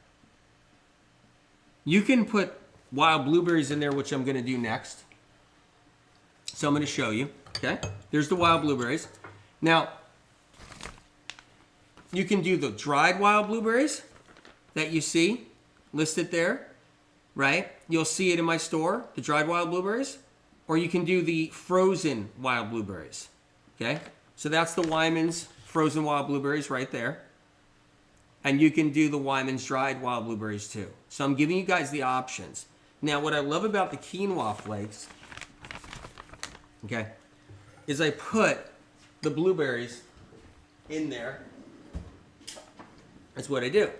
You can put wild blueberries in there, which I'm going to do next. So I'm going to show you, okay? There's the wild blueberries. Now, you can do the dried wild blueberries that you see listed there, right? You'll see it in my store, the dried wild blueberries. Or you can do the frozen wild blueberries, okay? So that's the Wyman's frozen wild blueberries right there. And you can do the Wyman's dried wild blueberries too. So I'm giving you guys the options. Now, what I love about the quinoa flakes, okay, is I put the blueberries in there. That's what I do.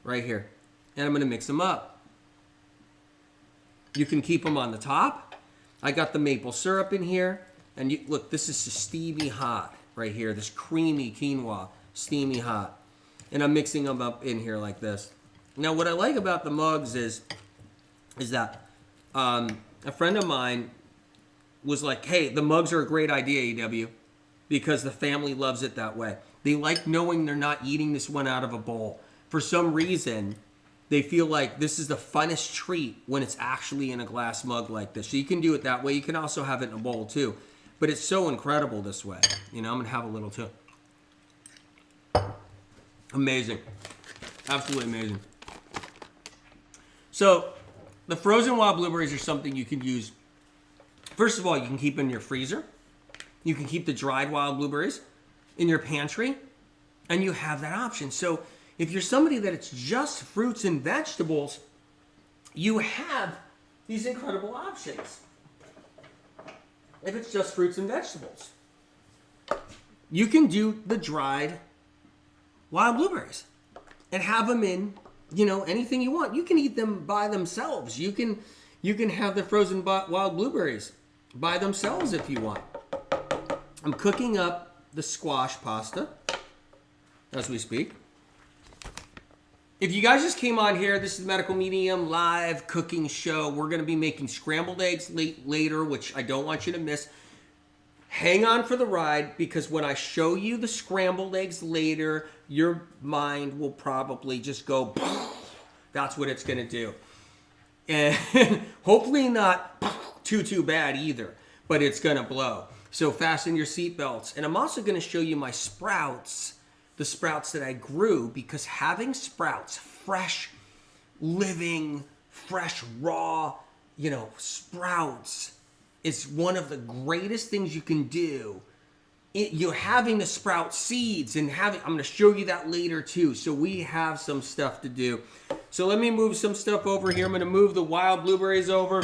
Right here. And I'm going to mix them up. You can keep them on the top. I got the maple syrup in here. And you, look, this is steamy hot right here. This creamy quinoa, steamy hot. And I'm mixing them up in here like this. Now, what I like about the mugs is that a friend of mine was like, hey, the mugs are a great idea, EW, because the family loves it that way. They like knowing they're not eating this one out of a bowl. For some reason, they feel like this is the funnest treat when it's actually in a glass mug like this. So you can do it that way. You can also have it in a bowl too. But it's so incredible this way. You know, I'm going to have a little too. Amazing. Absolutely amazing. So the frozen wild blueberries are something you can use. First of all, you can keep in your freezer. You can keep the dried wild blueberries in your pantry, and you have that option. So if you're somebody that it's just fruits and vegetables, you have these incredible options. If it's just fruits and vegetables, you can do the dried wild blueberries and have them in, you know, anything you want. You can eat them by themselves. You can have the frozen wild blueberries by themselves if you want. I'm cooking up the squash pasta as we speak. If you guys just came on here, this is the Medical Medium live cooking show. We're going to be making scrambled eggs later, which I don't want you to miss. Hang on for the ride, because when I show you the scrambled eggs later, your mind will probably just go, that's what it's going to do. And hopefully not too bad either, but it's going to blow. So fasten your seatbelts. And I'm also going to show you my sprouts, the sprouts that I grew, because having sprouts, fresh, living, fresh, raw, you know, sprouts is one of the greatest things you can do. You're having the sprout seeds and having, I'm going to show you that later too. So we have some stuff to do. So let me move some stuff over here. I'm going to move the wild blueberries over.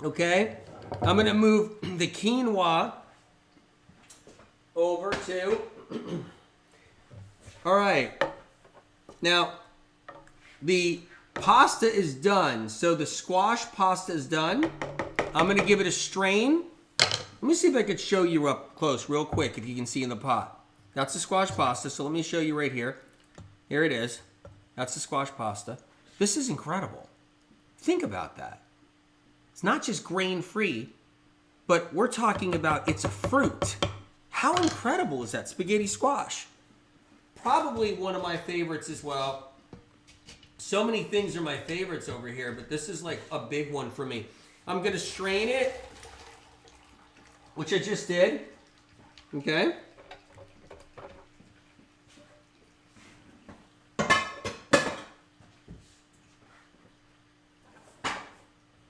Okay. I'm going to move the quinoa over too. All right. Now, the pasta is done. So the squash pasta is done. I'm going to give it a strain. Let me see if I could show you up close real quick if you can see in the pot. That's the squash pasta. So let me show you right here. Here it is. That's the squash pasta. This is incredible. Think about that. It's not just grain-free, but we're talking about it's a fruit. How incredible is that? Spaghetti squash. Probably one of my favorites as well. So many things are my favorites over here, but this is like a big one for me. I'm going to strain it, which I just did. Okay.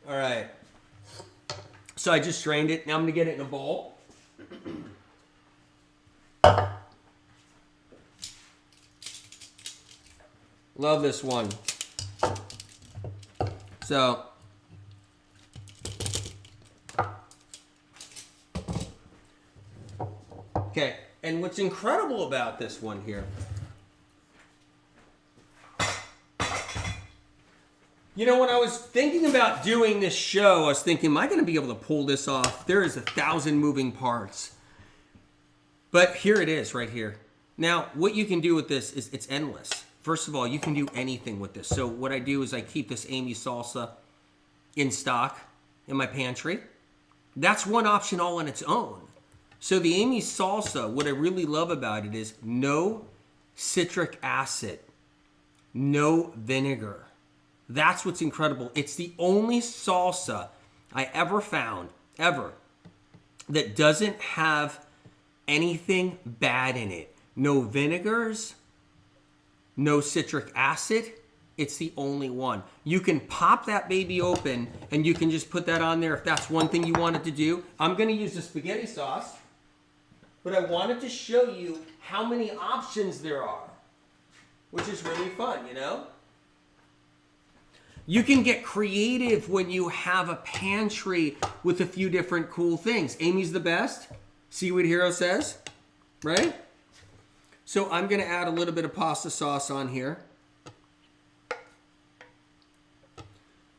All right. So I just strained it. Now I'm going to get it in a bowl. Love this one. So, okay, and what's incredible about this one here, you know, when I was thinking about doing this show, I was thinking, am I going to be able to pull this off? There is 1,000 moving parts. But here it is right here. Now, what you can do with this is it's endless. First of all, you can do anything with this. So what I do is I keep this Amy salsa in stock in my pantry. That's one option all on its own. So the Amy salsa, what I really love about it is no citric acid, no vinegar. That's what's incredible. It's the only salsa I ever found, ever, that doesn't have anything bad in it. No vinegars, no citric acid. It's the only one. You can pop that baby open and you can just put that on there if that's one thing you wanted to do. I'm going to use the spaghetti sauce, but I wanted to show you how many options there are, which is really fun, you know? You can get creative when you have a pantry with a few different cool things. Amy's the best. See what Hero says, right? So I'm going to add a little bit of pasta sauce on here.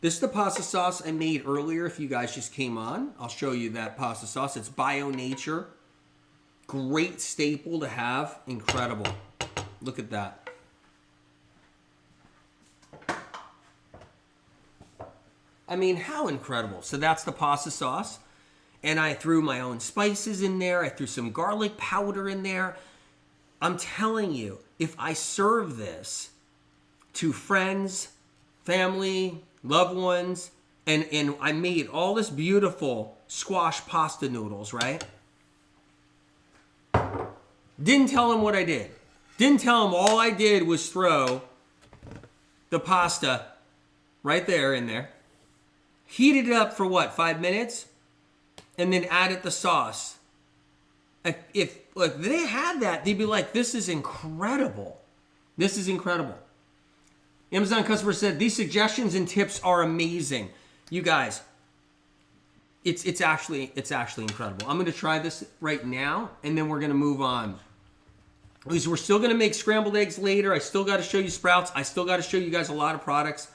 This is the pasta sauce I made earlier if you guys just came on. I'll show you that pasta sauce. It's Bio Nature. Great staple to have. Incredible. Look at that. I mean, how incredible. So that's the pasta sauce. And I threw my own spices in there. I threw some garlic powder in there. I'm telling you, if I serve this to friends, family, loved ones, and I made all this beautiful squash pasta noodles, right? Didn't tell them what I did. Didn't tell them all I did was throw the pasta right there in there. Heated it up for what, 5 minutes? And then added the sauce. If they had that, they'd be like, this is incredible. This is incredible. Amazon customer said, these suggestions and tips are amazing. You guys, it's actually incredible. I'm going to try this right now, and then we're going to move on. Because we're still going to make scrambled eggs later. I still got to show you sprouts. I still got to show you guys a lot of products.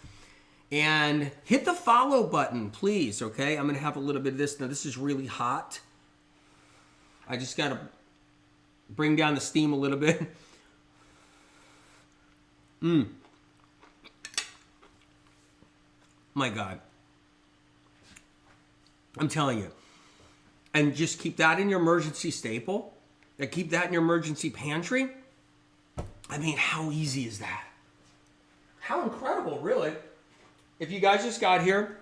And hit the follow button, please, okay? I'm going to have a little bit of this. Now, this is really hot. I just got to bring down the steam a little bit. My God. I'm telling you. And just keep that in your emergency staple. And keep that in your emergency pantry. I mean, how easy is that? How incredible, really. If you guys just got here,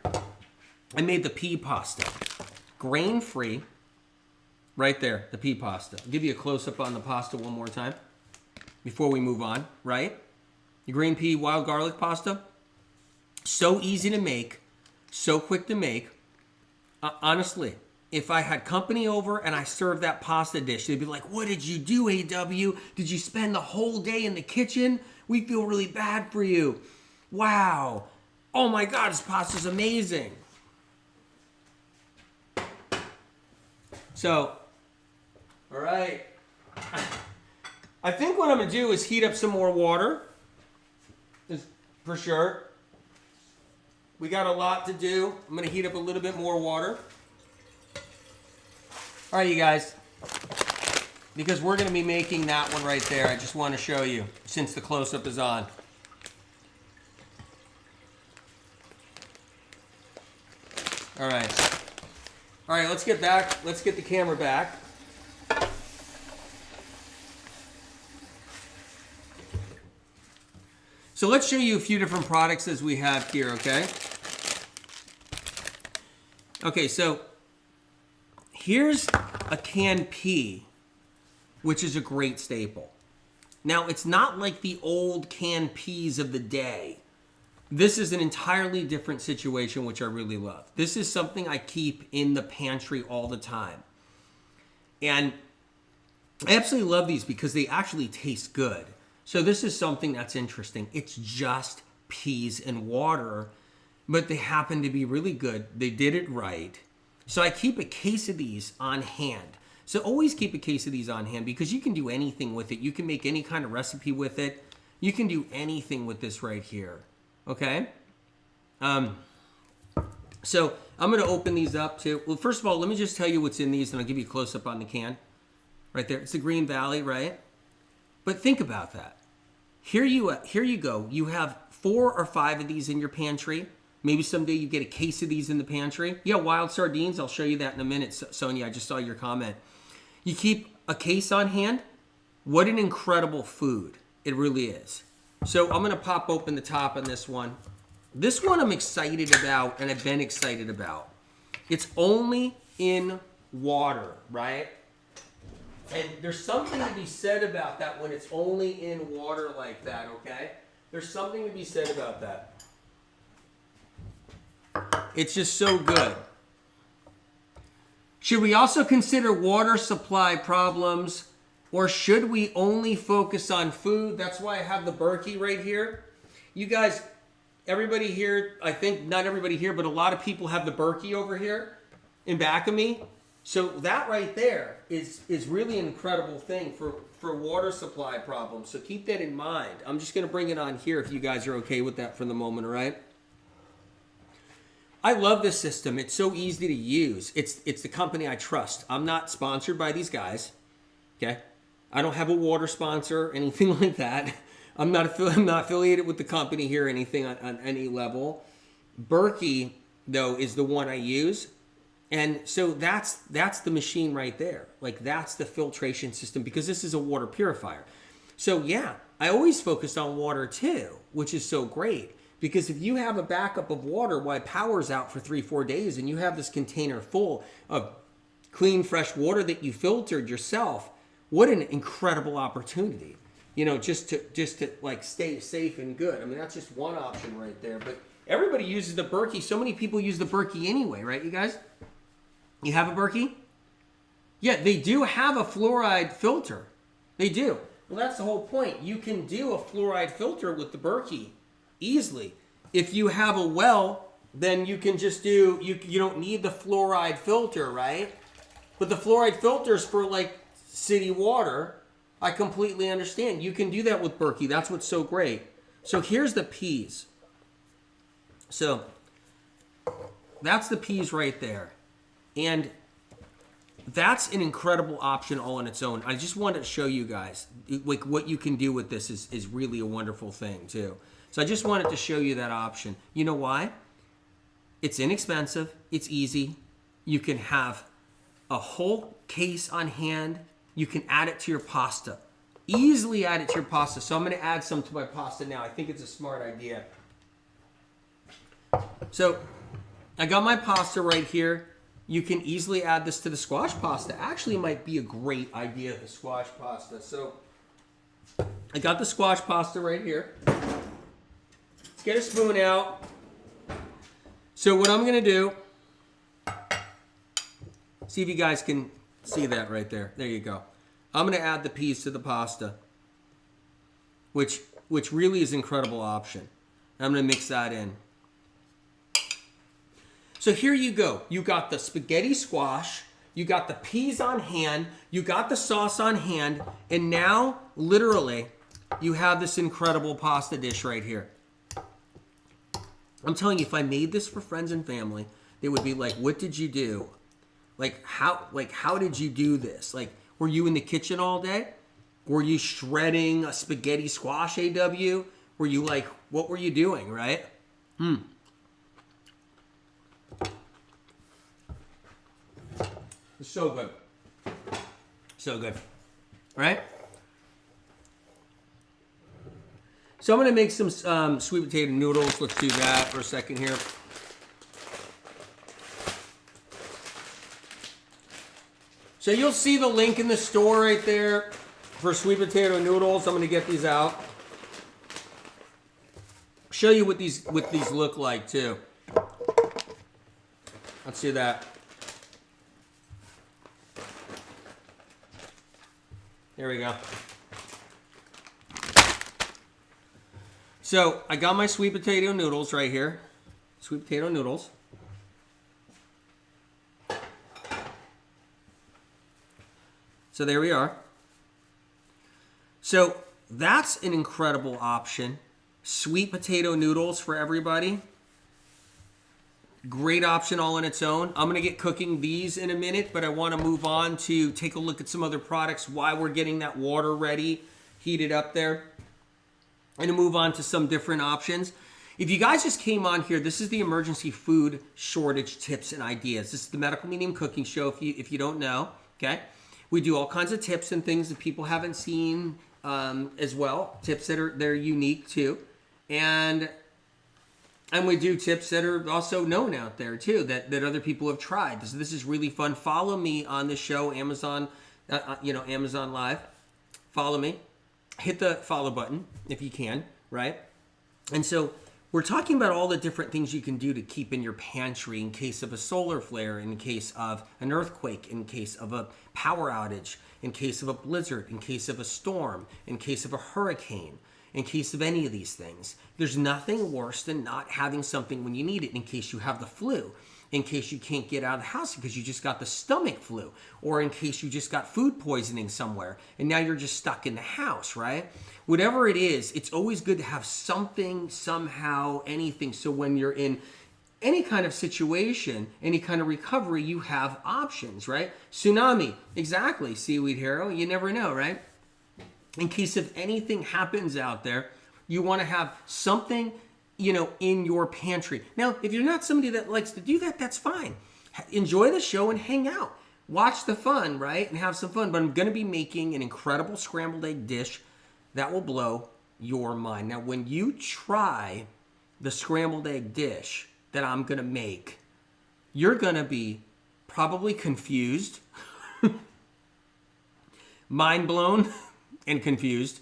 I made the pea pasta. Grain-free. Right there, the pea pasta. I'll give you a close-up on the pasta one more time before we move on, right? The green pea wild garlic pasta. So easy to make. So quick to make. Honestly, if I had company over and I served that pasta dish, they'd be like, what did you do, AW? Did you spend the whole day in the kitchen? We feel really bad for you. Wow. Oh my God, this pasta's amazing. So, all right. I think what I'm going to do is heat up some more water. For sure. We got a lot to do. I'm going to heat up a little bit more water. All right, you guys. Because we're going to be making that one right there. I just want to show you since the close-up is on. All right. All right, let's get back. Let's get the camera back. So let's show you a few different products as we have here, okay? Okay, so here's a canned pea, which is a great staple. Now, it's not like the old canned peas of the day. This is an entirely different situation, which I really love. This is something I keep in the pantry all the time. And I absolutely love these because they actually taste good. So this is something that's interesting. It's just peas and water, but they happen to be really good. They did it right. So I keep a case of these on hand. So always keep a case of these on hand because you can do anything with it. You can make any kind of recipe with it. You can do anything with this right here. Okay? So I'm going to open these up too. Well, first of all, let me just tell you what's in these and I'll give you a close-up on the can. Right there. It's the Green Valley, right? But think about that. Here you go. You have 4 or 5 of these in your pantry. Maybe someday you get a case of these in the pantry. Yeah, wild sardines. I'll show you that in a minute, Sonia. I just saw your comment. You keep a case on hand. What an incredible food. It really is. So I'm going to pop open the top on this one. This one I'm excited about, and I've been excited about. It's only in water, right? And there's something to be said about that when it's only in water like that, okay? There's something to be said about that. It's just so good. Should we also consider water supply problems, or should we only focus on food? That's why I have the Berkey right here. You guys, everybody here, I think not everybody here, but a lot of people have the Berkey over here in back of me. So that right there is really an incredible thing for water supply problems. So keep that in mind. I'm just going to bring it on here if you guys are okay with that for the moment, all right? I love this system. It's so easy to use. It's the company I trust. I'm not sponsored by these guys, okay? I don't have a water sponsor or anything like that. I'm not affiliated with the company here or anything on any level. Berkey though, is the one I use. And so that's the machine right there. Like, that's the filtration system, because this is a water purifier. So yeah, I always focused on water too, which is so great. Because if you have a backup of water while power's out for 3-4 days, and you have this container full of clean, fresh water that you filtered yourself, what an incredible opportunity. You know, just to like stay safe and good. I mean, that's just one option right there. But everybody uses the Berkey. So many people use the Berkey anyway, right, you guys? You have a Berkey? Yeah, they do have a fluoride filter. They do. Well, that's the whole point. You can do a fluoride filter with the Berkey easily. If you have a well, then you can just do, you don't need the fluoride filter, right? But the fluoride filters for like city water, I completely understand. You can do that with Berkey. That's what's so great. So here's the peas. So that's the peas right there. And that's an incredible option all on its own. I just wanted to show you guys like what you can do with this is really a wonderful thing too. So I just wanted to show you that option. You know why? It's inexpensive. It's easy. You can have a whole case on hand. You can add it to your pasta. Easily add it to your pasta. So I'm going to add some to my pasta now. I think it's a smart idea. So I got my pasta right here. You can easily add this to the squash pasta. Actually, it might be a great idea, the squash pasta. So I got the squash pasta right here. Let's get a spoon out. So what I'm going to do, see if you guys can see that right there. There you go. I'm going to add the peas to the pasta, which really is an incredible option. I'm going to mix that in. So here you go. You got the spaghetti squash, you got the peas on hand, you got the sauce on hand, and now, literally, you have this incredible pasta dish right here. I'm telling you, if I made this for friends and family, they would be like, what did you do? How did you do this? Like, were you in the kitchen all day? Were you shredding a spaghetti squash, AW? Were you like, what were you doing, right? It's so good. So good. All right? So I'm going to make some sweet potato noodles. Let's do that for a second here. So you'll see the link in the store right there for sweet potato noodles. I'm going to get these out. Show you what these look like too. Let's see that. There we go. So I got my sweet potato noodles right here. Sweet potato noodles. So there we are. So that's an incredible option. Sweet potato noodles for everybody. Great option all on its own. I'm going to get cooking these in a minute, but I want to move on to take a look at some other products while we're getting that water ready, heated up there. And to move on to some different options. If you guys just came on here, this is the emergency food shortage tips and ideas. This is the Medical Medium Cooking Show, if you don't know, okay? We do all kinds of tips and things that people haven't seen as well. Tips that are unique too. And we do tips that are also known out there too, that other people have tried. So this is really fun. Follow me on the show, Amazon, Amazon Live. Follow me. Hit the follow button if you can, right? And so we're talking about all the different things you can do to keep in your pantry in case of a solar flare, in case of an earthquake, in case of a power outage, in case of a blizzard, in case of a storm, in case of a hurricane, in case of any of these things. There's nothing worse than not having something when you need it in case you have the flu, in case you can't get out of the house because you just got the stomach flu, or in case you just got food poisoning somewhere and now you're just stuck in the house, right? Whatever it is, it's always good to have something, somehow, anything. So when you're in any kind of situation, any kind of recovery, you have options, right? Tsunami, exactly, Seaweed Hero, you never know, right? In case if anything happens out there, you want to have something in your pantry. Now, if you're not somebody that likes to do that, that's fine. Enjoy the show and hang out. Watch the fun, right? And have some fun. But I'm going to be making an incredible scrambled egg dish that will blow your mind. Now, when you try the scrambled egg dish that I'm going to make, you're going to be probably confused, mind blown and confused,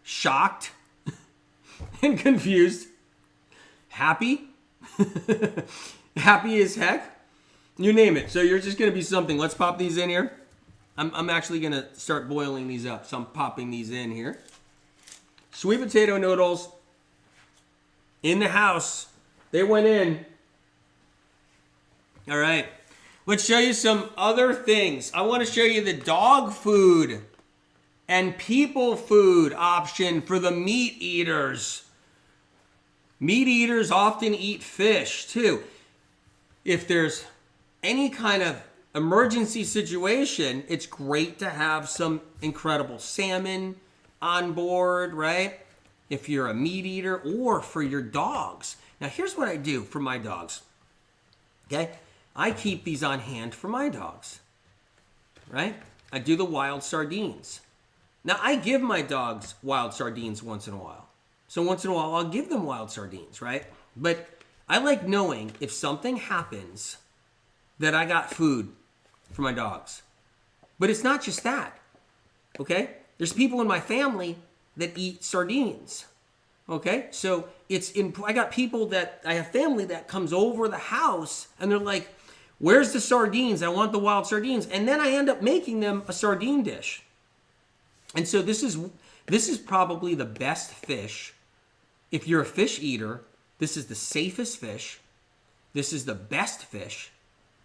shocked and confused, happy, happy as heck, you name it. So you're just going to be something. Let's pop these in here. I'm actually going to start boiling these up, so I'm popping these in here. Sweet potato noodles in the house. They went in. All right. Let's show you some other things. I want to show you the dog food and people food option for the meat eaters. Meat eaters often eat fish too. If there's any kind of emergency situation, it's great to have some incredible salmon on board, right? If you're a meat eater, or for your dogs. Now, here's what I do for my dogs. Okay? I keep these on hand for my dogs, right? I do the wild sardines. Now, I give my dogs wild sardines once in a while. So once in a while, I'll give them wild sardines, right? But I like knowing if something happens that I got food for my dogs. But it's not just that, okay? There's people in my family that eat sardines, okay? So I got people that, I have family that comes over the house and they're like, where's the sardines? I want the wild sardines. And then I end up making them a sardine dish. And so this is probably the best fish. If you're a fish eater, this is the safest fish. This is the best fish.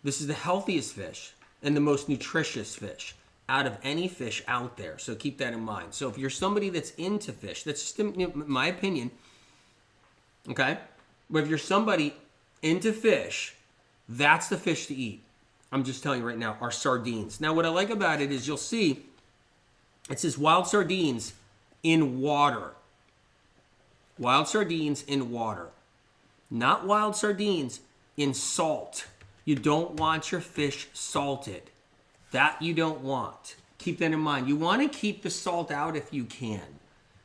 This is the healthiest fish and the most nutritious fish out of any fish out there. So keep that in mind. So if you're somebody that's into fish, that's just my opinion, okay? But if you're somebody into fish, that's the fish to eat. I'm just telling you right now, are sardines. Now, what I like about it is you'll see it says wild sardines in water. Wild sardines in water. Not wild sardines in salt. You don't want your fish salted. That you don't want. Keep that in mind. You want to keep the salt out if you can,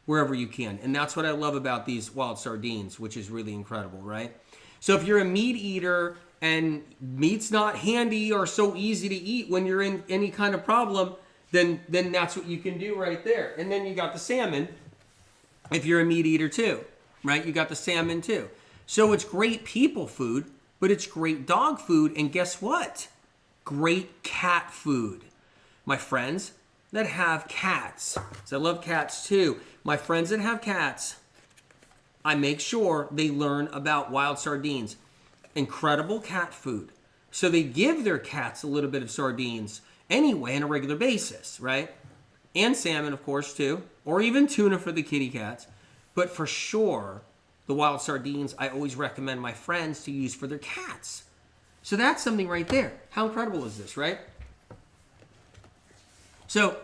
wherever you can. And that's what I love about these wild sardines, which is really incredible, right? So if you're a meat eater and meat's not handy or so easy to eat when you're in any kind of problem, then that's what you can do right there. And then you got the salmon if you're a meat eater too, right? You got the salmon too. So it's great people food, but it's great dog food. And guess what? Great cat food. My friends that have cats, so I love cats too. My friends that have cats, I make sure they learn about wild sardines. Incredible cat food. So they give their cats a little bit of sardines anyway on a regular basis, right? And salmon, of course, too. Or even tuna for the kitty cats. But for sure, the wild sardines I always recommend my friends to use for their cats. So that's something right there. How incredible is this, right? So,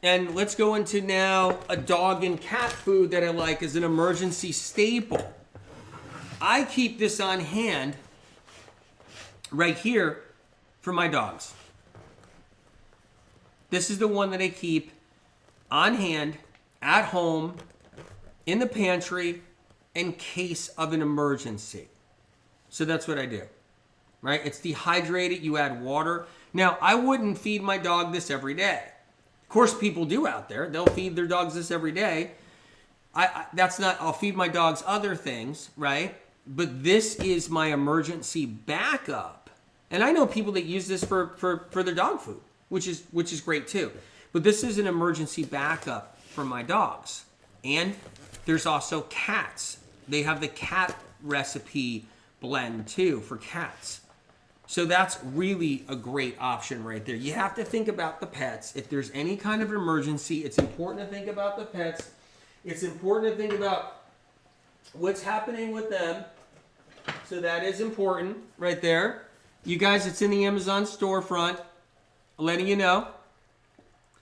and let's go into now a dog and cat food that I like as an emergency staple. I keep this on hand right here for my dogs. This is the one that I keep on hand, at home, in the pantry, in case of an emergency. So that's what I do, right? It's dehydrated. You add water. Now, I wouldn't feed my dog this every day. Of course, people do out there. They'll feed their dogs this every day. I'll feed my dogs other things, right? But this is my emergency backup. And I know people that use this for their dog food, which is great too. But this is an emergency backup for my dogs. And there's also cats. They have the cat recipe blend too for cats. So that's really a great option right there. You have to think about the pets. If there's any kind of emergency, it's important to think about the pets. It's important to think about what's happening with them. So that is important right there. You guys, it's in the Amazon storefront, letting you know.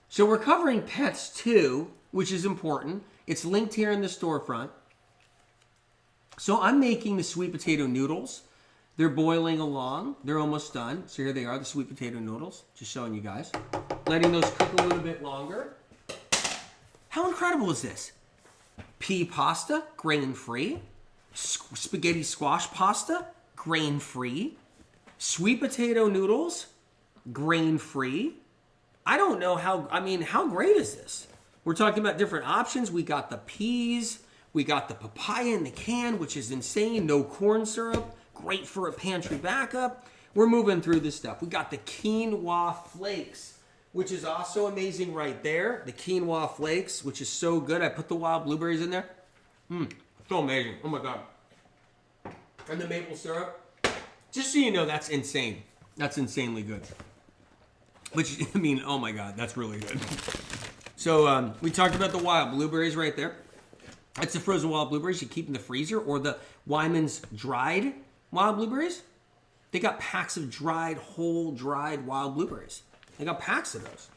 So we're covering pets too, which is important. It's linked here in the storefront. So I'm making the sweet potato noodles. They're boiling along. They're almost done. So here they are, the sweet potato noodles. Just showing you guys. Letting those cook a little bit longer. How incredible is this? Pea pasta, grain-free. Spaghetti squash pasta, grain-free. Sweet potato noodles, grain-free. I don't know how great is this? We're talking about different options. We got the peas. We got the papaya in the can, which is insane. No corn syrup. Great for a pantry backup. We're moving through this stuff. We got the quinoa flakes, which is also amazing right there. The quinoa flakes, which is so good. I put the wild blueberries in there. So amazing. Oh my God. And the maple syrup. Just so you know, that's insane. That's insanely good. Which, I mean, oh my God, that's really good. So we talked about the wild blueberries right there. That's the frozen wild blueberries you keep in the freezer, or the Wyman's dried wild blueberries. They got packs of whole dried wild blueberries. They got packs of those.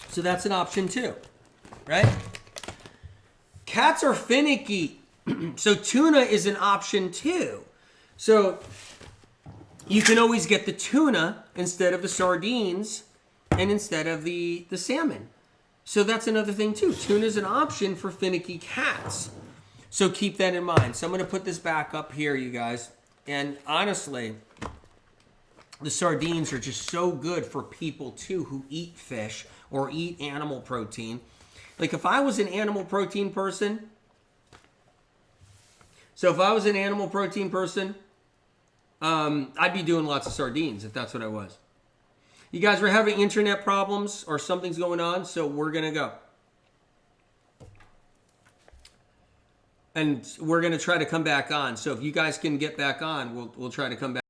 So that's an option too, right? Cats are finicky. So tuna is an option too. So you can always get the tuna instead of the sardines and instead of the salmon. So that's another thing too. Tuna is an option for finicky cats. So keep that in mind. So I'm going to put this back up here, you guys. And honestly, the sardines are just so good for people too who eat fish or eat animal protein. Like if I was an animal protein person, I'd be doing lots of sardines if that's what I was. You guys were having internet problems or something's going on, so we're going to go. And we're going to try to come back on. So if you guys can get back on, we'll try to come back.